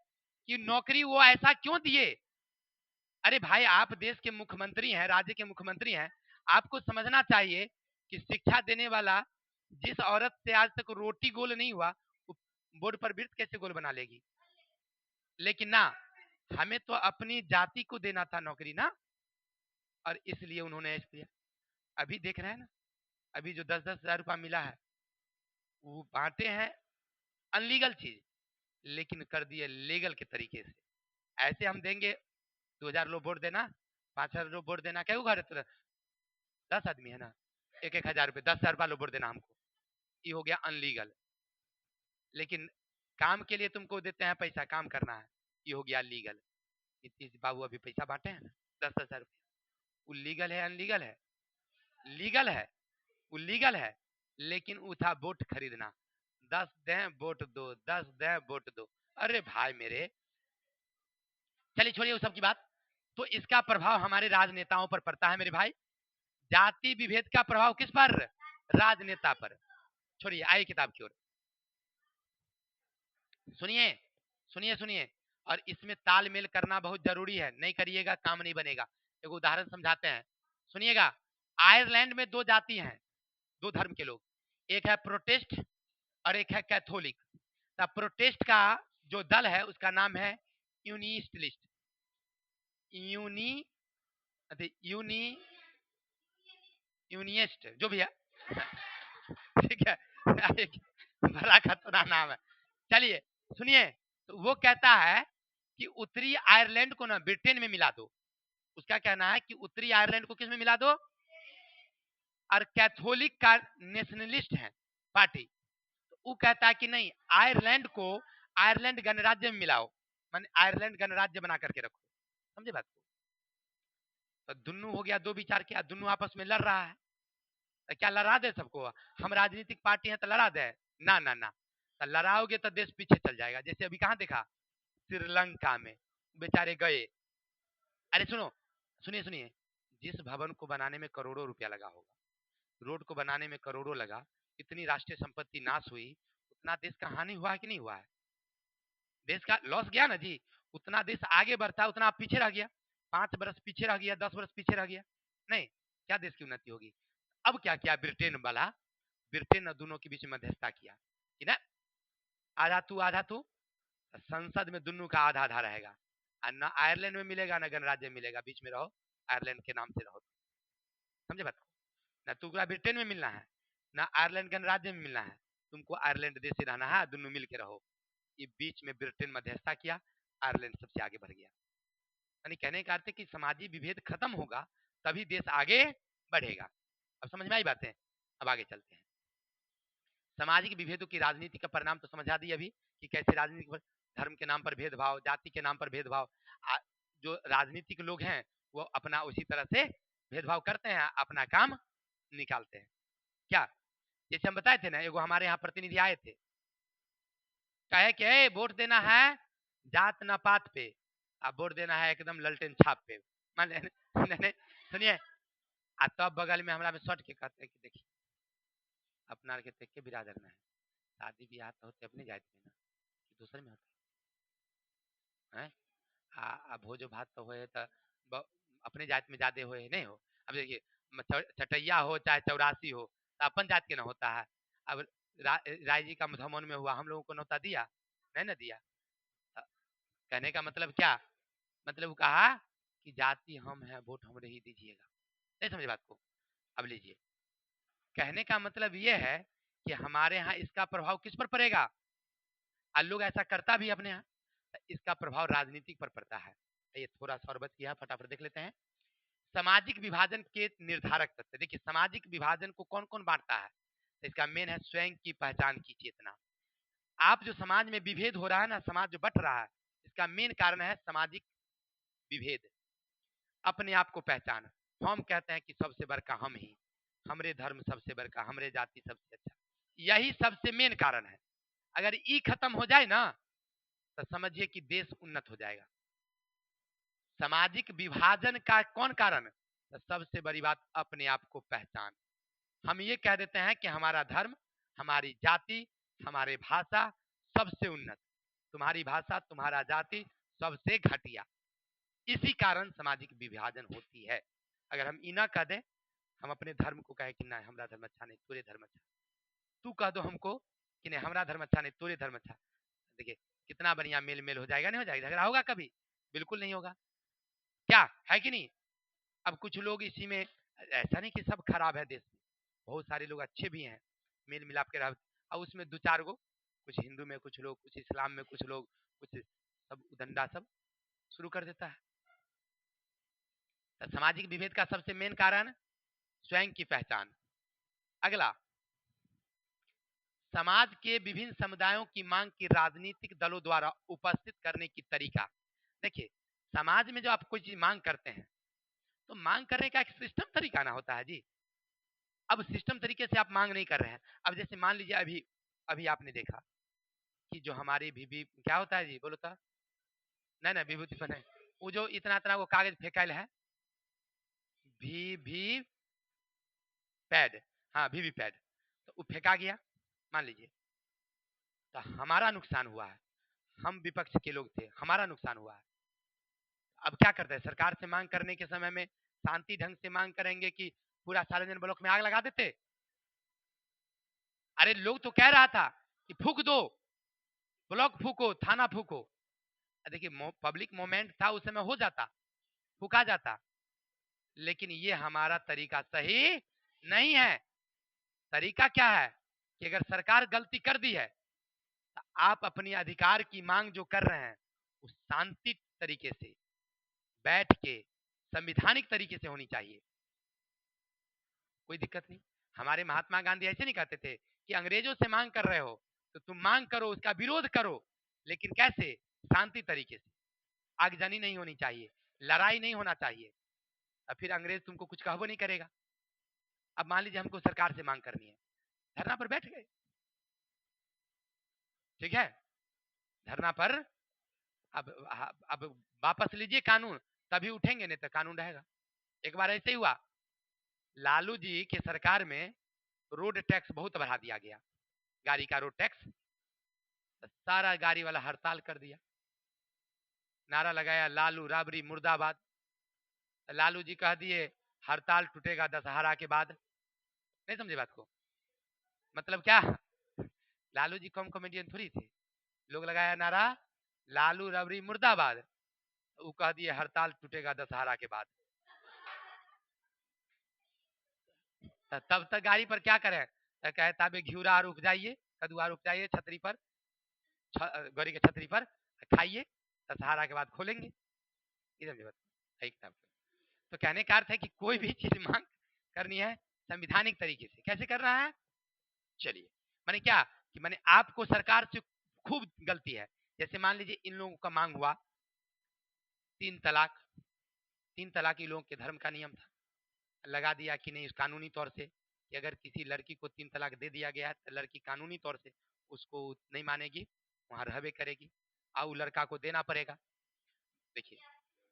कि नौकरी वो ऐसा क्यों दिए? अरे भाई, आप देश के मुख्यमंत्री हैं, राज्य के मुख्यमंत्री हैं, आपको समझना चाहिए कि शिक्षा देने वाला जिस औरत से आज तक रोटी गोल नहीं हुआ, वो बोर्ड पर वृत्त कैसे गोल बना लेगी? लेकिन ना, हमें तो अपनी जाति को देना था नौकरी ना, और इसलिए उन्होंने ऐसे दिया। अभी देख रहे हैं ना, अभी जो 10-10 हजार रुपया मिला है, वो बांटे हैं अनलीगल चीज, लेकिन कर दिए लीगल के तरीके से। ऐसे हम देंगे 2,000 लोग वोट देना, 5,000 लोग वोट देना, क्या घर 10 आदमी है ना, 1,000 रुपये, 10,000 रुपया लोग वोट देना हमको, ये हो गया अनलीगल। लेकिन काम के लिए तुमको देते हैं पैसा, काम करना है, ये हो गया लीगल। नीतीश बाबू अभी पैसा बांटे हैं ना, 10,000 रुपये, वो लीगल है अनलीगल है? लीगल है, वो लीगल है, लेकिन वो था वोट खरीदना। 10 दें वोट दो, 10 दें वोट दो। अरे भाई मेरे, चलिए छोड़िए उस सब की बात। तो इसका प्रभाव हमारे राजनेताओं पर पड़ता है मेरे भाई। जाति विभेद का प्रभाव किस पर? राजनेता पर। छोड़िए, आइए किताब की ओर, सुनिए सुनिए सुनिए। और इसमें तालमेल करना बहुत जरूरी है, नहीं करिएगा काम नहीं बनेगा। एक उदाहरण समझाते हैं, सुनिएगा। आयरलैंड में दो जाति हैं, दो धर्म के लोग, एक है प्रोटेस्ट और एक है कैथोलिक। तब प्रोटेस्ट का जो दल है उसका नाम है यूनिस्टलिस्ट, यूनी यूनी यूनिस्ट जो भी है, ठीक है। एक बड़ा खतरा नाम है। चलिए सुनिए, तो वो कहता है कि उत्तरी आयरलैंड को ना ब्रिटेन में मिला दो। उसका कहना है कि उत्तरी आयरलैंड को किस में मिला दो? और कैथोलिक का नेशनलिस्ट है पार्टी, तो वो कहता है कि नहीं, आयरलैंड को आयरलैंड गणराज्य में मिलाओ, माने आयरलैंड गणराज्य बना करके रखो। समझे बात को? तो दोनों हो गया, दो विचार किया, दोनों आपस में लड़ रहा है। तो क्या लड़ा दे सबको? हम राजनीतिक पार्टी हैं तो लड़ा दे? ना ना ना, तो लड़ाओगे तो देश पीछे चल जाएगा। जैसे अभी कहाँ देखा, श्रीलंका में बेचारे गए। अरे सुनो, सुनिए सुनिए, जिस भवन को बनाने में करोड़ों रुपया लगा होगा, रोड को बनाने में करोड़ों लगा, इतनी राष्ट्रीय संपत्ति नाश हुई, उतना देश का हानि हुआ है कि नहीं हुआ है? देश का लॉस गया ना जी। उतना देश आगे बढ़ता, उतना आप पीछे रह गया, 5 बरस पीछे रह गया, 10 बरस पीछे रह गया। नहीं, क्या देश की उन्नति होगी? अब क्या किया ब्रिटेन वाला, ब्रिटेन ने दोनों के बीच मध्यस्थता किया कि ना, आधा तू, संसद में दोनों का आधा आधा रहेगा, और ना आयरलैंड में मिलेगा ना गणराज्य में मिलेगा, बीच में रहो, आयरलैंड के नाम से रहो। समझे बात को? ना तुमको ब्रिटेन में मिलना है, ना आयरलैंड गणराज्य में मिलना है, तुमको आयरलैंड देश ही रहना है, दोनों मिल के रहो। ये बीच में ब्रिटेन मध्यस्थता किया, आयरलैंड सबसे आगे बढ़ गया। यानी कहने का अर्थ है कि समाजी विभेद खत्म होगा तभी देश आगे बढ़ेगा। अब समझ में आई बातें? अब आगे चलते हैं। सामाजिक विभेदों की राजनीति का परिणाम तो समझा दी अभी कि कैसे राजनीति, धर्म के नाम पर भेदभाव, जाति के नाम पर भेदभाव, जो राजनीतिक लोग हैं वो अपना उसी तरह से भेदभाव करते हैं, अपना काम निकालते हैं। क्या जैसे हम बताए थे ना, एगो हमारे यहाँ प्रतिनिधि आए थे, कहे कि वोट देना है जात न पात पे, अब वोट देना है एकदम ललटेन छाप पे। मान सुनिए, तब बगल में हमारा में सट के कहते हैं कि देखिए अपना के देख के बिरादर में है, शादी ब्याह तो होते अपने जात में ना कि दूसरे में होते हैं। अब भोजो भात तो होए तो अपने जात में ज्यादा होए नहीं हो। अब देखिए चटैया हो चाहे चौरासी हो तो अपन जात के ना होता है। अब राय जी का मधुमन में हुआ, हम लोगों को नौता दिया नहीं ना दिया। कहने का मतलब क्या, मतलब कहा कि जाति हम हैं, वोट हमरे ही दीजिएगा। नहीं समझे बात को? अब लीजिए, कहने का मतलब ये है कि हमारे यहाँ इसका प्रभाव किस पर पड़ेगा, और लोग ऐसा करता भी अपने यहाँ, इसका प्रभाव राजनीतिक पर पड़ता है। ये थोड़ा सा और बच गया, फटाफट देख लेते हैं। सामाजिक विभाजन के निर्धारक तत्व। देखिए सामाजिक विभाजन को कौन कौन बांटता है, तो इसका मेन है स्वयं की पहचान की चेतना। आप जो समाज में विभेद हो रहा है ना, समाज जो बट रहा है, इसका मेन कारण है सामाजिक विभेद। अपने आप को पहचान, हम कहते हैं कि सबसे बड़का हम ही, हमरे धर्म सबसे बड़का, हमरे जाति सबसे अच्छा, यही सबसे मेन कारण है। अगर ई खत्म हो जाए ना तो समझिए कि देश उन्नत हो जाएगा। सामाजिक विभाजन का कौन कारण, तो सबसे बड़ी बात अपने आप को पहचान। हम ये कह देते हैं कि हमारा धर्म, हमारी जाति, हमारे भाषा सबसे उन्नत, तुम्हारी भाषा तुम्हारा जाति सबसे घटिया। इसी कारण सामाजिक विभाजन होती है। अगर हम इना कह दें, हम अपने धर्म को कहे कि नहीं हमारा धर्म अच्छा नहीं तोरे धर्म अच्छा, तू कह दो हमको कि नहीं हमारा धर्म अच्छा नहीं तोरे धर्म अच्छा, देखिए कितना बढ़िया मेल मेल हो जाएगा, नहीं हो जाएगा? झगड़ा होगा कभी? बिल्कुल नहीं होगा। क्या है कि नहीं? अब कुछ लोग इसी में, ऐसा नहीं कि सब खराब है देश में, बहुत सारे लोग अच्छे भी हैं, मेल मिलाप के रह, और उसमें दो चार गो, कुछ हिंदू में कुछ लोग, कुछ इस्लाम में कुछ लोग, कुछ सब उदंडा सब शुरू कर देता है। तो सामाजिक विभेद का सबसे मेन कारण स्वयं की पहचान। अगला, समाज के विभिन्न समुदायों की मांग की राजनीतिक दलों द्वारा उपस्थित करने की तरीका। देखिए समाज में जो आप कोई चीज मांग करते हैं तो मांग करने का एक सिस्टम तरीका ना होता है जी। अब सिस्टम तरीके से आप मांग नहीं कर रहे हैं। अब जैसे मान लीजिए अभी अभी आपने देखा कि जो हमारी बीबी क्या होता है जी, बोलो तो? नहीं नहीं विभूति पर नहीं, वो जो इतना इतना वो कागज फेंकायल है, वी पैड, हाँ वी पैड, तो वो फेंका गया मान लीजिए, तो हमारा नुकसान हुआ है, हम विपक्ष के लोग थे, हमारा नुकसान हुआ है। अब क्या करते हैं, सरकार से मांग करने के समय में शांति ढंग से मांग करेंगे कि पूरा सार्वजनिक ब्लॉक में आग लगा देते? अरे लोग तो कह रहा था कि फूक दो, ब्लॉक फूको, थाना फूको। देखिए पब्लिक मोमेंट था, उस समय हो जाता, फूका जाता, लेकिन ये हमारा तरीका सही नहीं है। तरीका क्या है कि अगर सरकार गलती कर दी है तो आप अपनी अधिकार की मांग जो कर रहे हैं उस शांति तरीके से बैठ के संविधानिक तरीके से होनी चाहिए, कोई दिक्कत नहीं। हमारे महात्मा गांधी ऐसे नहीं कहते थे कि अंग्रेजों से मांग कर रहे हो तो तुम मांग करो, उसका विरोध करो, लेकिन कैसे? शांति तरीके से। आगजनी नहीं होनी चाहिए, लड़ाई नहीं होना चाहिए, और फिर अंग्रेज तुमको कुछ कहबो नहीं करेगा। अब मान लीजिए हमको सरकार से मांग करनी है, धरना पर बैठ गए, ठीक है, धरना पर, अब वापस लीजिए कानून, तभी उठेंगे, नहीं तो कानून रहेगा। एक बार ऐसे ही हुआ, लालू जी के सरकार में रोड टैक्स बहुत बढ़ा दिया गया, गाड़ी का रोड टैक्स, तो सारा गाड़ी वाला हड़ताल कर दिया, नारा लगाया लालू राबरी मुर्दाबाद। लालू जी कह दिए हड़ताल टूटेगा दशहरा के बाद। नहीं समझे बात को? मतलब क्या, लालू जी कम कॉमेडियन थोड़ी थे, लोग लगाया नारा लालू रबरी मुर्दाबाद, वो कह दिए हड़ताल टूटेगा दशहरा के बाद। तब तक गाड़ी पर क्या करें, कहे ताबे घिउरा रुक जाइए, कदुआ रुक जाइए छतरी पर, गौरी की छतरी पर खाइए, दशहरा के बाद खोलेंगे। सही किताब। तो कहने का अर्थ है कि कोई भी चीज मांग करनी है संविधानिक तरीके से। कैसे कर रहा है? चलिए, माने क्या कि माने आपको सरकार से खूब गलती है। जैसे मान लीजिए इन लोगों का मांग हुआ 3 तलाक। 3 तलाक इन लोगों के धर्म का नियम था, लगा दिया कि नहीं कानूनी तौर से कि अगर किसी लड़की को 3 तलाक दे दिया गया है तो लड़की कानूनी तौर से उसको नहीं मानेगी, वहां रहबे करेगी और वो लड़का को देना पड़ेगा। देखिए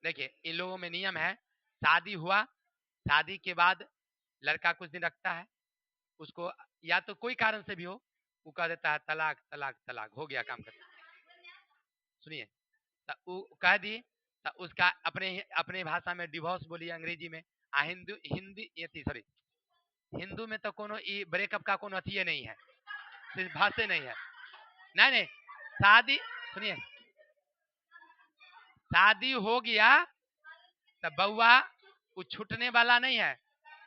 देखिए इन लोगों में नियम है, शादी हुआ, शादी के बाद लड़का कुछ दिन रखता है उसको, या तो कोई कारण से भी हो वो कह देता है तलाक तलाक तलाक, हो गया काम खत्म। सुनिए, तो वो कह दी तो उसका अपने अपने भाषा में डिवोर्स बोलिए अंग्रेजी में। हिंदू हिंदी ये सॉरी हिंदू में तो कोनो ब्रेकअप का कोनो अथी नहीं है, सिर्फ भाषा नहीं है। नहीं नहीं, शादी सुनिए, शादी हो गया तो बउआ वो छूटने वाला नहीं है।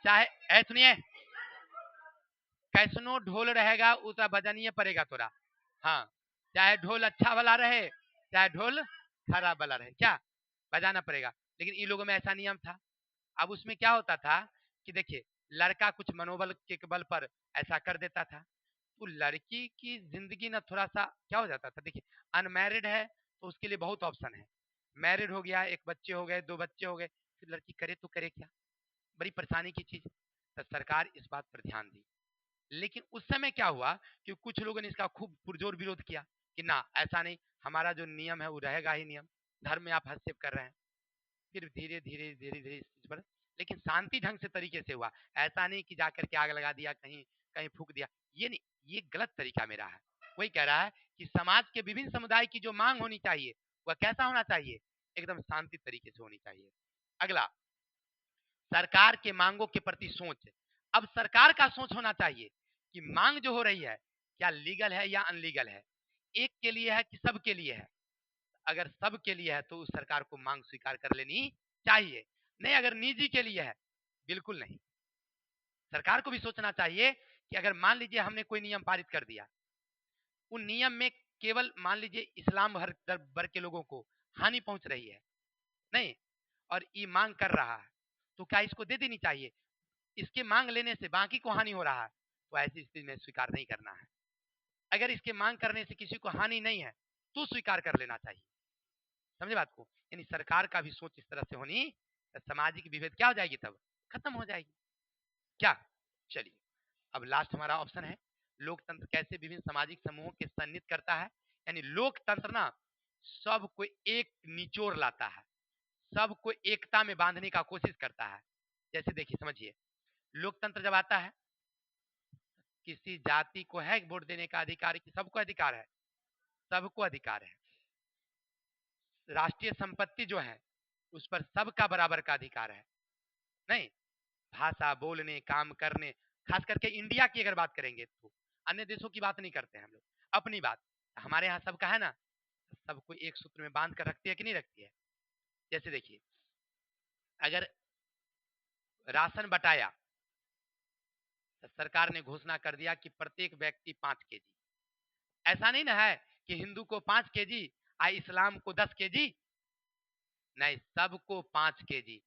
चाहे सुनिए, कैसनो ढोल रहेगा वो तो बजानिए पड़ेगा तोरा। हाँ, चाहे ढोल अच्छा वाला रहे चाहे ढोल खराब वाला रहे, क्या बजाना पड़ेगा। लेकिन इन लोगों में ऐसा नियम था। अब उसमें क्या होता था कि देखिए लड़का कुछ मनोबल के बल पर ऐसा कर देता था, तो लड़की की जिंदगी ना थोड़ा सा क्या हो जाता था। देखिए अनमैरिड है तो उसके लिए बहुत ऑप्शन है, मैरिड हो गया, एक बच्चे हो गए, 2 बच्चे हो गए, फिर लड़की करे तो करे क्या, बड़ी परेशानी की चीज। तो सरकार इस बात पर ध्यान दी। लेकिन उस समय क्या हुआ कि कुछ लोगों ने इसका खूब पुरजोर विरोध किया कि ना ऐसा नहीं, हमारा जो नियम है वो रहेगा ही नियम, धर्म में आप हस्तक्षेप कर रहे हैं। फिर धीरे धीरे धीरे धीरे इस चीज पर, लेकिन शांति ढंग से तरीके से हुआ। ऐसा नहीं कि जाकर के आग लगा दिया, कहीं कहीं फूक दिया, ये नहीं, ये गलत तरीका मेरा है। वही कह रहा है कि समाज के विभिन्न समुदाय की जो मांग होनी चाहिए वह कैसा होना चाहिए, एकदम शांति तरीके से होनी चाहिए। अगला, सरकार के मांगों के प्रति सोच। अब सरकार का सोच होना चाहिए कि मांग जो हो रही है क्या लीगल है या अनलीगल है, एक के लिए है कि सबके लिए है। अगर सबके लिए है तो उस सरकार को मांग स्वीकार कर लेनी चाहिए। नहीं, अगर निजी के लिए है बिल्कुल नहीं। सरकार को भी सोचना चाहिए कि अगर मान लीजिए हमने कोई नियम पारित कर दिया, उन नियम में केवल मान लीजिए इस्लाम वर्ग के लोगों को हानि पहुंच रही है, नहीं, और ये मांग कर रहा है, तो क्या इसको दे देनी चाहिए। इसके मांग लेने से बाकी को हानि हो रहा है तो ऐसी स्थिति में स्वीकार नहीं करना है। अगर इसके मांग करने से किसी को हानि नहीं है तो स्वीकार कर लेना चाहिए। समझे बात को? यानी सरकार का भी सोच इस तरह से होनी, तो सामाजिक विभेद क्या हो जाएगी, तब खत्म हो जाएगी। क्या? चलिए, अब लास्ट हमारा ऑप्शन है, लोकतंत्र कैसे विभिन्न सामाजिक समूहों के सम्मिलित करता है। यानी लोकतंत्र ना सबको एक निचोड़ लाता है, सबको एकता में बांधने का कोशिश करता है। जैसे देखिए समझिए, लोकतंत्र जब आता है, किसी जाति को है वोट देने का अधिकार कि सबको अधिकार है, सबको अधिकार है। राष्ट्रीय संपत्ति जो है उस पर सबका बराबर का अधिकार है। नहीं, भाषा बोलने, काम करने, खास करके इंडिया की अगर बात करेंगे तो अन्य देशों की बात नहीं करते हैं हम लोग, अपनी बात। हमारे यहाँ सबका है ना, सबको एक सूत्र में बांध कर रखती है कि नहीं रखती है। जैसे देखिए, अगर राशन बटाया तो सरकार ने घोषणा कर दिया कि प्रत्येक व्यक्ति 5 kg। ऐसा नहीं ना है कि हिंदू को 5 kg और इस्लाम को 10 kg, नहीं, सबको 5 kg।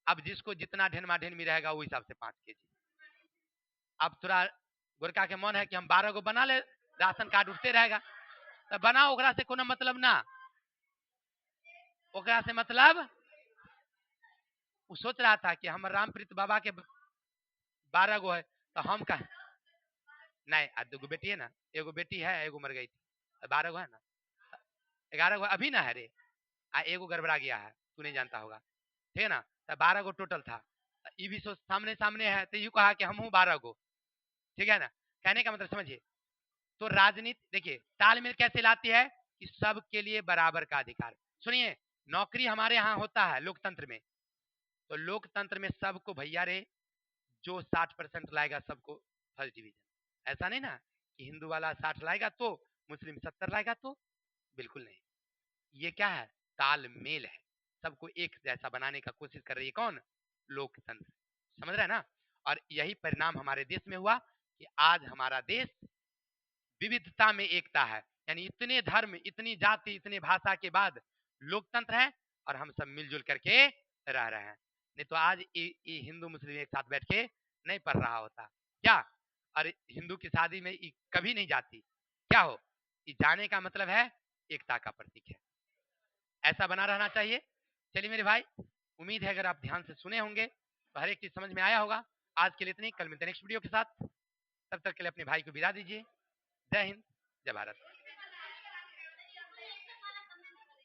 अब जिसको जितना ढेनमा ढेन में रहेगा वो हिसाब से 5 kg। अब थोड़ा गोरखा के मन है कि हम 12 गो बना ले, राशन कार्ड उठते रहेगा, तो बनाओ, ओकरा से कोनो मतलब ना, ओकरा से मतलब वो सोच रहा था कि हम रामप्रीत बाबा के 12 गो है तो हम कहा नहीं, 2 गो बेटी है ना, एगो बेटी है, एगो मर गई थी, 12 गो है ना, 11 गो अभी ना है रे, एगो गड़बड़ा गया है, तू नहीं जानता होगा, ठीक है ना। तो 12 गो टोटल था, ये भी सोच सामने सामने है तो यू कहा कि हम हूँ 12 गो, ठीक है ना। कहने का मतलब समझिए, तो राजनीति देखिए तालमेल कैसे लाती है कि सबके लिए बराबर का अधिकार। सुनिए, नौकरी हमारे यहाँ होता है लोकतंत्र में, तो लोकतंत्र में सबको भैया रे, जो 60% लाएगा सबको फर्स्ट डिवीजन। ऐसा नहीं ना कि हिंदू वाला 60 लाएगा तो मुस्लिम 70 लाएगा, तो बिल्कुल नहीं। ये क्या है, तालमेल है, सबको एक जैसा बनाने का कोशिश कर रही है कौन, लोकतंत्र। समझ रहे हैं ना। और यही परिणाम हमारे देश में हुआ कि आज हमारा देश विविधता में एकता है, यानी इतने धर्म, इतनी जाति, इतने भाषा के बाद लोकतंत्र है और हम सब मिलजुल करके रह रहे हैं। नहीं तो आज ये हिंदू मुस्लिम एक साथ बैठ के नहीं पढ़ रहा होता क्या? और हिंदू की शादी में कभी नहीं जाती, क्या हो, जाने का मतलब है एकता का प्रतीक है। ऐसा बना रहना चाहिए। चलिए मेरे भाई, उम्मीद है अगर आप ध्यान से सुने होंगे तो हर एक चीज समझ में आया होगा। आज के लिए इतनी, कल मिलते हैं नेक्स्ट वीडियो के साथ। तब तक के लिए अपने भाई को विदा दीजिए। जय हिंद, जय भारत।